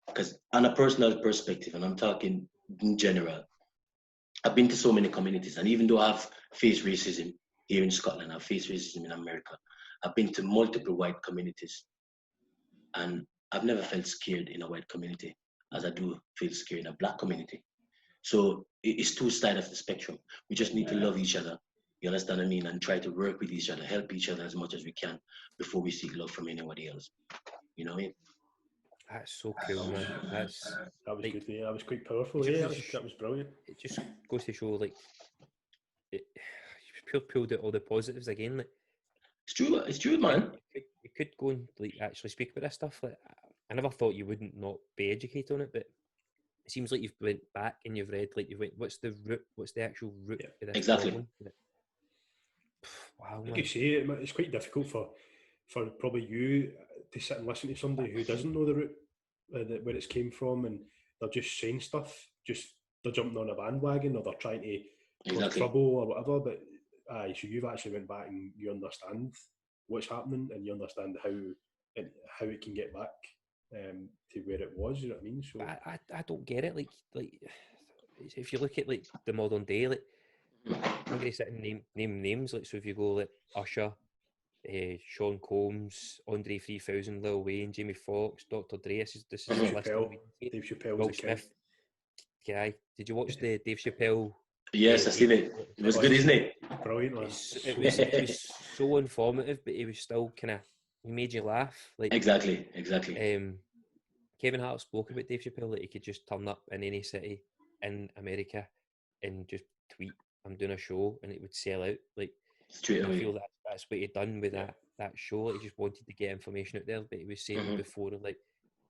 Because on a personal perspective, and I'm talking in general, I've been to so many communities, and even though I've faced racism here in Scotland, I've faced racism in America, I've been to multiple white communities, and I've never felt scared in a white community as I do feel scared in a Black community. So it's two sides of the spectrum. We just need to love each other. You understand what I mean? And try to work with each other, help each other as much as we can before we seek love from anybody else. You know what I mean? That's so cool, man. That was like, good. Yeah, that was quite powerful. Yeah, that was brilliant. It just goes to show, like, you pulled out all the positives again. Like, it's true, man. You could go and like actually speak about this stuff. Like, I never thought you wouldn't not be educated on it, but it seems like you've went back and you've read, like, what's the root? What's the actual root of this problem? Wow, man. Like you say, it's quite difficult for probably you to sit and listen to somebody who doesn't know the root, where it's came from, and they're just saying stuff, they're jumping on a bandwagon, or they're trying to cause trouble or whatever. But so you've actually went back and you understand what's happening, and you understand how it can get back to where it was. You know what I mean? So I don't get it. Like if you look at like the modern day, like I'm going to sit and name names. Like, so if you go like Usher, Sean Combs, Andre 3000, Lil Wayne, Jamie Foxx, Dr. Dre. This is Dave Chappelle, Will Smith. Guy, did you watch the Dave Chappelle? Yes, I seen it. It was good, isn't it? Brilliant, man. It was so informative, but it was still he made you laugh. Like exactly. Kevin Hart spoke about Dave Chappelle that he could just turn up in any city in America and just tweet, "I'm doing a show," and it would sell out. Like, straight away. I feel that's what he done with that show. He just wanted to get information out there, but he was saying before, like,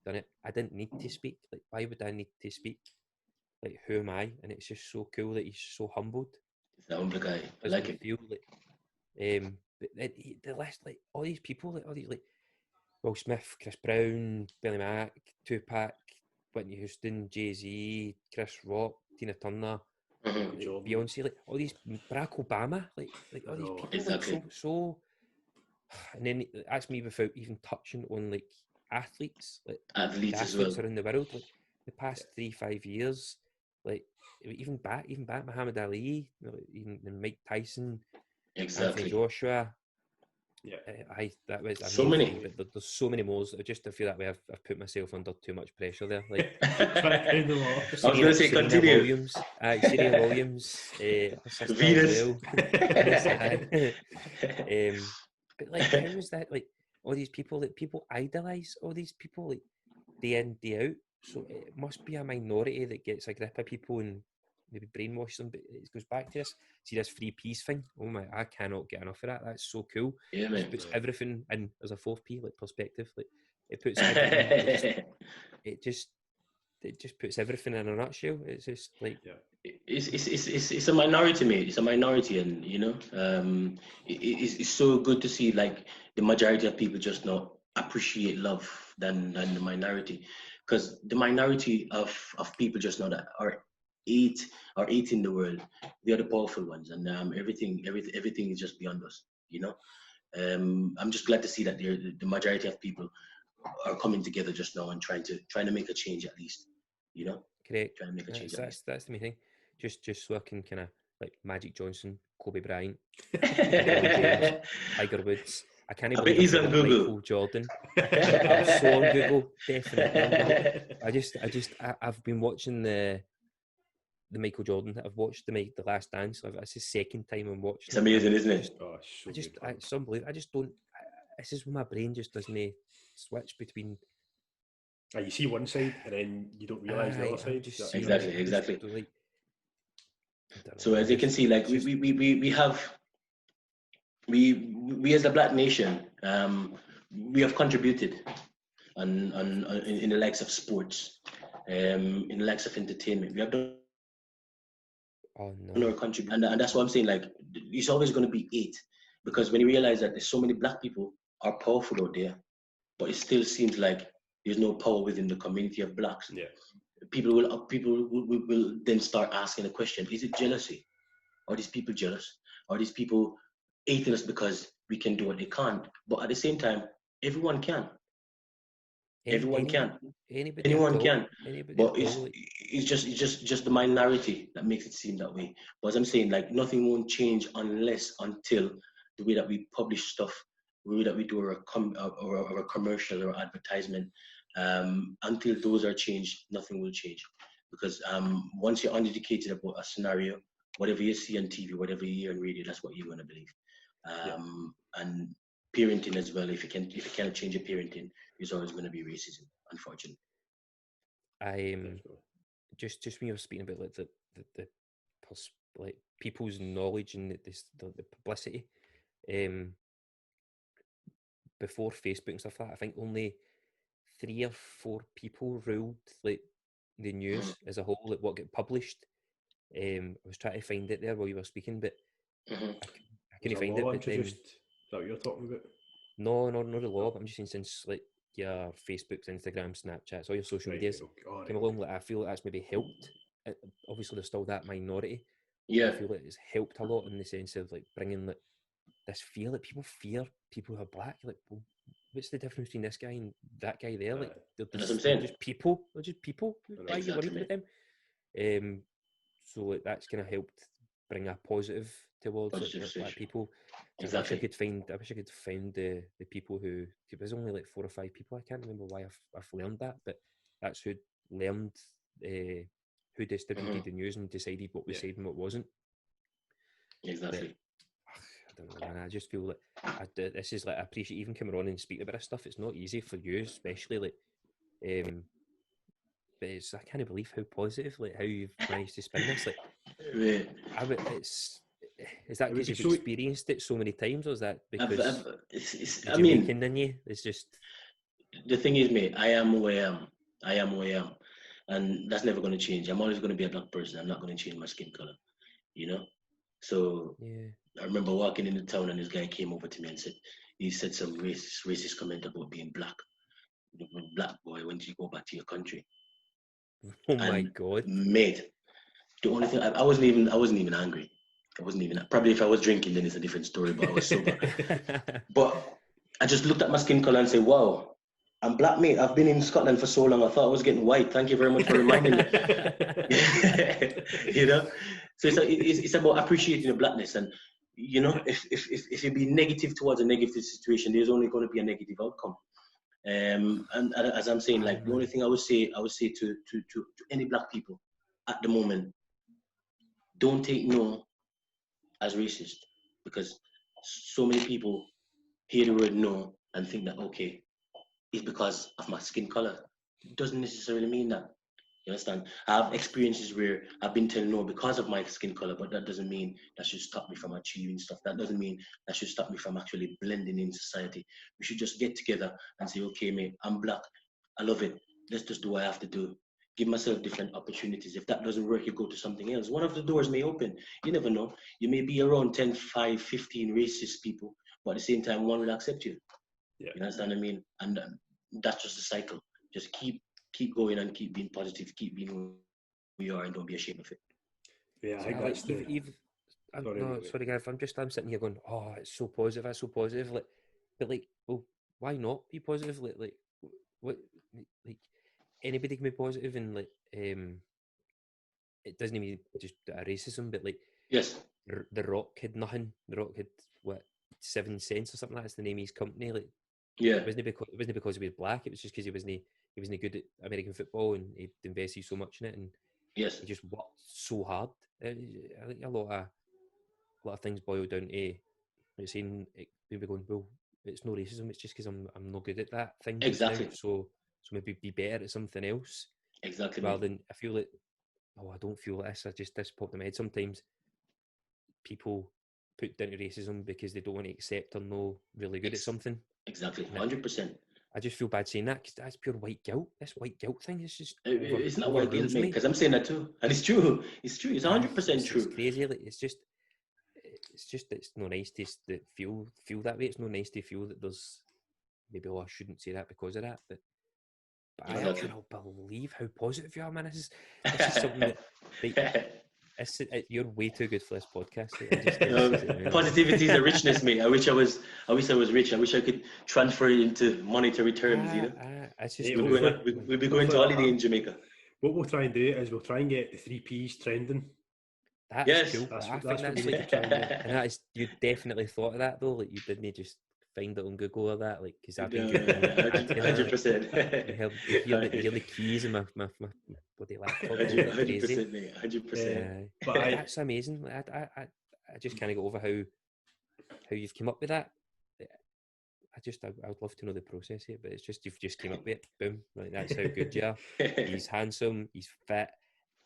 done it. I didn't need to speak. Like, why would I need to speak? Like, who am I? And it's just so cool that he's so humbled. He's that humble guy. I like him. Feel like, but the list, like, all these people, like, all these, like, Will Smith, Chris Brown, Billy Mack, Tupac, Whitney Houston, Jay-Z, Chris Rock, Tina Turner, Beyonce, like, all these, Barack Obama, like all these people, exactly. like, so, and then that's me without even touching on, like, athletes as well around the world, like, the past 3-5 years, like, even back Muhammad Ali, even Mike Tyson, Anthony Joshua. Yeah, that was so many. But there's so many more. Just I feel that way. I've put myself under too much pressure there. Like, I was going to say, continue. Serena Williams, Venus. But like, how is that? Like, all these people that people idolize, all these people, like, day in, day out. So it must be a minority that gets a grip of people and maybe brainwash them. But it goes back to this free peace thing. Oh my, I cannot get enough of that. That's so cool. Yeah, man. It puts everything in as a 4P, like, perspective. Like, it puts everything, it just puts everything in a nutshell. It's just like, it's a minority, mate. It's a minority, and you know, it's so good to see, like, the majority of people just not appreciate love than the minority, because the minority of people just know that are eight in the world. They are the powerful ones, and everything is just beyond us. You know, I'm just glad to see that the majority of people are coming together just now and trying to make a change at least. You know, correct. Trying to make a change. That's the main thing. Just so I can kind of like Magic Johnson, Kobe Bryant, James, Tiger Woods. I can't even believe he's on Google. Michael Jordan. I'm so on Google, definitely. I've been watching the Michael Jordan. I've watched the Last Dance. That's the second time I'm watching. It's amazing, isn't it? It's unbelievable. I just don't. this is when my brain just doesn't switch between. You see one side and then you don't realise the other side. Exactly. So as you can see, like we as a black nation, we have contributed in the likes of sports, in the likes of entertainment. We have done our country, and that's what I'm saying. Like, it's always going to be 8, because when you realize that there's so many black people are powerful out there, but it still seems like there's no power within the community of blacks. Yeah. People will then start asking the question: is it jealousy? Are these people jealous? Are these people hating us because we can do what they can't? But at the same time, everyone can. Anyone can. But it's just the minority that makes it seem that way. But as I'm saying, like, nothing won't change until the way that we publish stuff, the way that we do our commercial or advertisement, until those are changed, nothing will change. Because once you're uneducated about a scenario, whatever you see on TV, whatever you hear on radio, that's what you're going to believe. And parenting as well. If you can't change your parenting, there's always going to be racism, unfortunately. Just when you were speaking about like the like people's knowledge and the publicity, before Facebook and stuff like that, I think only 3 or 4 people ruled like the news as a whole, like what get published. I was trying to find it there while you were speaking, but I couldn't find it. But is that what you're talking about? No, not the law. But I'm just saying, since like your Facebooks, Instagram, Snapchats, all your social medias came along, like I feel like that's maybe helped. Obviously, there's still that minority. Yeah, I feel like it's helped a lot in the sense of like bringing like this fear that people fear people who are black. Like, well, what's the difference between this guy and that guy there? Like, they're just people. They're just people. Why are you worried about them? So like, that's kind of helped bring a positive towards like, black people. Exactly. I wish I could find the people who. It was only like 4 or 5 people. I can't remember why I've learned that, but that's who learned who distributed the news and decided what was said and what wasn't. Exactly. But, I don't know, man. I just feel like this is like, I appreciate even coming on and speaking about this stuff. It's not easy for you, especially like. But I can't believe how positive, like how you've managed to spin this. Like, is that because you've experienced it so many times, or is that because the Jamaican in you? It's just the thing is, mate. I am who I am, and that's never going to change. I'm always going to be a black person. I'm not going to change my skin color, you know. So I remember walking in the town, and this guy came over to me and said some racist comment about being black. Black boy, when you go back to your country. Oh my God, mate! The only thing I wasn't even angry. I wasn't even. Probably if I was drinking, then it's a different story. But I was sober. But I just looked at my skin color and said, "Wow, I'm black, mate. I've been in Scotland for so long. I thought I was getting white. Thank you very much for reminding me." You know, so it's about appreciating the blackness, and you know, if you be negative towards a negative situation, there's only going to be a negative outcome. And as I'm saying, like the only thing I would say to any black people at the moment, don't take no as racist, because so many people hear the word no and think that, okay, it's because of my skin color. It doesn't necessarily mean that. You understand? I have experiences where I've been told no because of my skin color, but that doesn't mean that should stop me from achieving stuff. That doesn't mean that should stop me from actually blending in society. We should just get together and say, okay, mate, I'm black. I love it. Let's just do what I have to do. Give myself different opportunities. If that doesn't work, you go to something else. One of the doors may open. You never know. You may be around 10, 5, 15 racist people, but at the same time, one will accept you. Yeah. You understand what I mean? And that's just a cycle. Just keep going and keep being positive, keep being who you are, and don't be ashamed of it. Yeah, I think that's sorry, Gav. I'm sitting here going, oh, it's so positive, that's so positive. Like, but like, well, why not be positive? Like what? Like, anybody can be positive, and like, it doesn't mean just a racism, but like, yes, the Rock had nothing. The Rock had what, 7 cents or something. That's the name of his company. Like, yeah, it wasn't because he was black. It was just because he wasn't good at American football, and he'd invested so much in it, and yes, he just worked so hard. I think a lot of things boil down to, you're saying, maybe going, well, it's no racism. It's just because I'm not good at that thing. Exactly. Now, so maybe be better at something else. Exactly. Rather than I feel like, oh, I don't feel this. This popped in my head. Sometimes people put down to racism because they don't want to accept or know really good at something. Exactly. 100%. I just feel bad saying that because that's pure white guilt. This white guilt thing is just it's not white guilt, mate, because I'm saying that too, and it's true. It's 100% true. It's crazy. Like, it's not nice to feel that way. It's not nice to feel that there's maybe, oh, I shouldn't say that because of that, but I cannot believe how positive you are, man. This is something that you're way too good for this podcast. Positivity is a richness, mate. I wish I was rich. I wish I could transfer it into monetary terms. We'll be going to holiday in Jamaica. What we'll try and do is we'll try and get the 3 Ps trending. That's cool. I think that's like, and that is, you definitely thought of that though. Like, you didn't just find it on Google or that, like, because I've been 100%. You hear the keys in my bloody laptop. 100%, mate. 100%. But that's amazing. I just kind of go over how you've come up with that. I would love to know the process here, but it's just you've just came up with it. Boom, like that's how good you are. He's handsome. He's fit.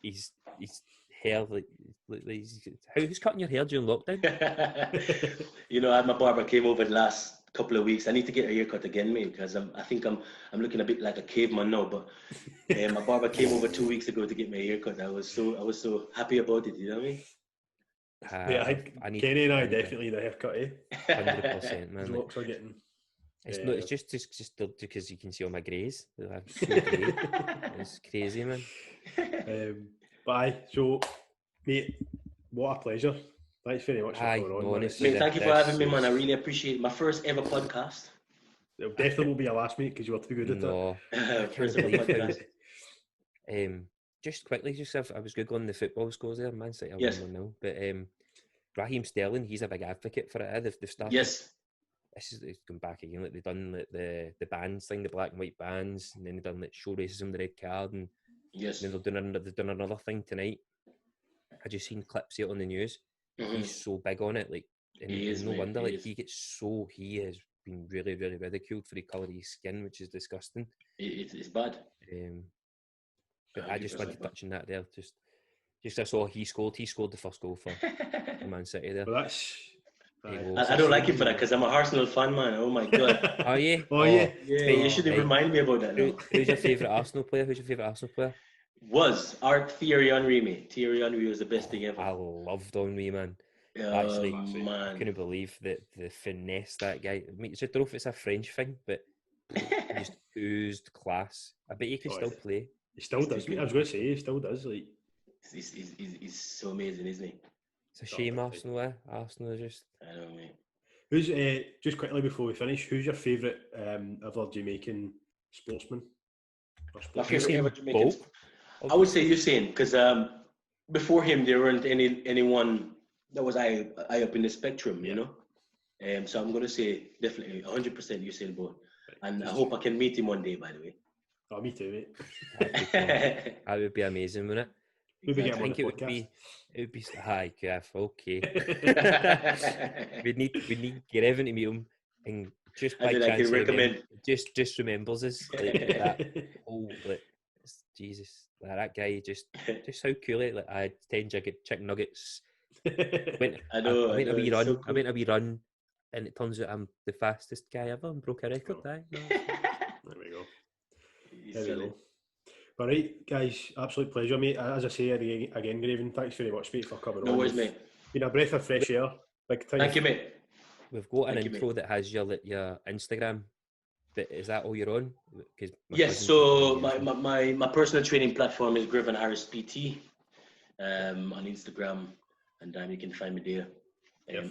He's hair like who's cutting your hair during lockdown? I had my barber came over the last couple of weeks. I need to get a haircut again, mate, because I think I'm looking a bit like a caveman now. But my barber came over 2 weeks ago to get me a haircut. I was so happy about it. You know what I mean? Kenny and I definitely need a haircut, 100%, man. Locks are getting. It's just because you can see all my greys. I'm so grey. It's crazy, man. So, mate, what a pleasure. Thanks very much for coming on. Mate, thank you for having me, man. I really appreciate it. My first ever podcast. It definitely won't be your last, mate, because you were too good at it. First ever podcast. Just quickly, I was googling the football scores there. Man City are 1-0, but Raheem Sterling, he's a big advocate for it. They've started. Yes. This is going back again. Like, they've done like the bands thing, the black and white bands, and then they've done like show racism, the red card, and then they've done another thing tonight. I just seen clips of it on the news. Mm-hmm. He's so big on it, like, and no wonder, like, he has been really, really ridiculed for the colour of his skin, which is disgusting. It's bad. But I just wanted to touch on that there. Just I saw he scored the first goal for Man City there. Well, that's. I don't like him for that because I'm a Arsenal fan, man. Oh my god. Are you? Yeah. You should remind me about that. Who's your favourite Arsenal player? Was Thierry Henry, mate. Thierry Henry was the best thing ever. I loved Henry, man. Actually, man. I couldn't believe the finesse that guy. I mean, I don't know if it's a French thing, but he just oozed class. I bet he could still play. He still does. I was going to say he still does. Like, he's so amazing, isn't he? It's a shame Arsenal. Arsenal are just. I know, mate. Who's just quickly before we finish? Who's your favourite ever Jamaican sportsman? My favourite ever Jamaican. I would say Usain, because before him there weren't anyone that was high up in the spectrum, you know. So I'm going to say definitely 100% Usain Bolt, and I hope I can meet him one day. By the way. Oh, me too, mate. That would be amazing, wouldn't it? I think it would be hi, Graf. Okay. we need Grevon to meet him, and just by chance, just remembers us like that whole Jesus, that guy just how cool it. Like, I had 10 chicken nuggets. I went a wee run, and it turns out I'm the fastest guy ever and broke a record. There we go. All right, guys, absolute pleasure, mate. As I say again, Grevon, thanks very much, mate, for coming on. No worries, mate. Been a breath of fresh air. Big time. Thank you, mate. We've got an intro that has your Instagram. But is that all you're on? Yes. So my personal training platform is Grevon Harris PT on Instagram, and you can find me there.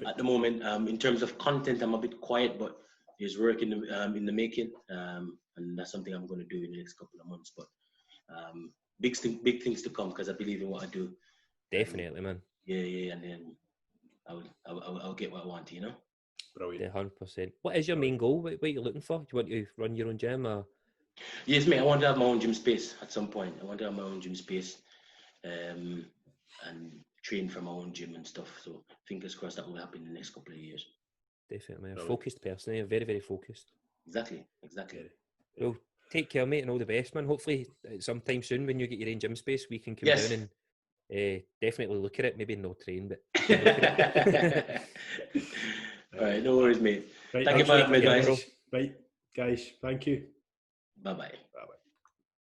At the moment, in terms of content, I'm a bit quiet, but there's work in the making, and that's something I'm going to do in the next couple of months. But big things to come, because I believe in what I do. Definitely, man. Yeah, and then I'll get what I want, you know. Brilliant. 100%. What is your main goal? What are you looking for? Do you want to run your own gym, or? Yes, mate. I want to have my own gym space at some point. And train from my own gym and stuff. So fingers crossed that will happen in the next couple of years. definitely. A focused person, eh? Very, very focused. Exactly. Well, take care, mate, and all the best, man. Hopefully, sometime soon when you get your own gym space, we can come down and definitely look at it. Maybe no train, but look at it. All right, no worries, mate. Right, thank you for having me, guys. Right, guys, thank you. Bye-bye. Bye-bye.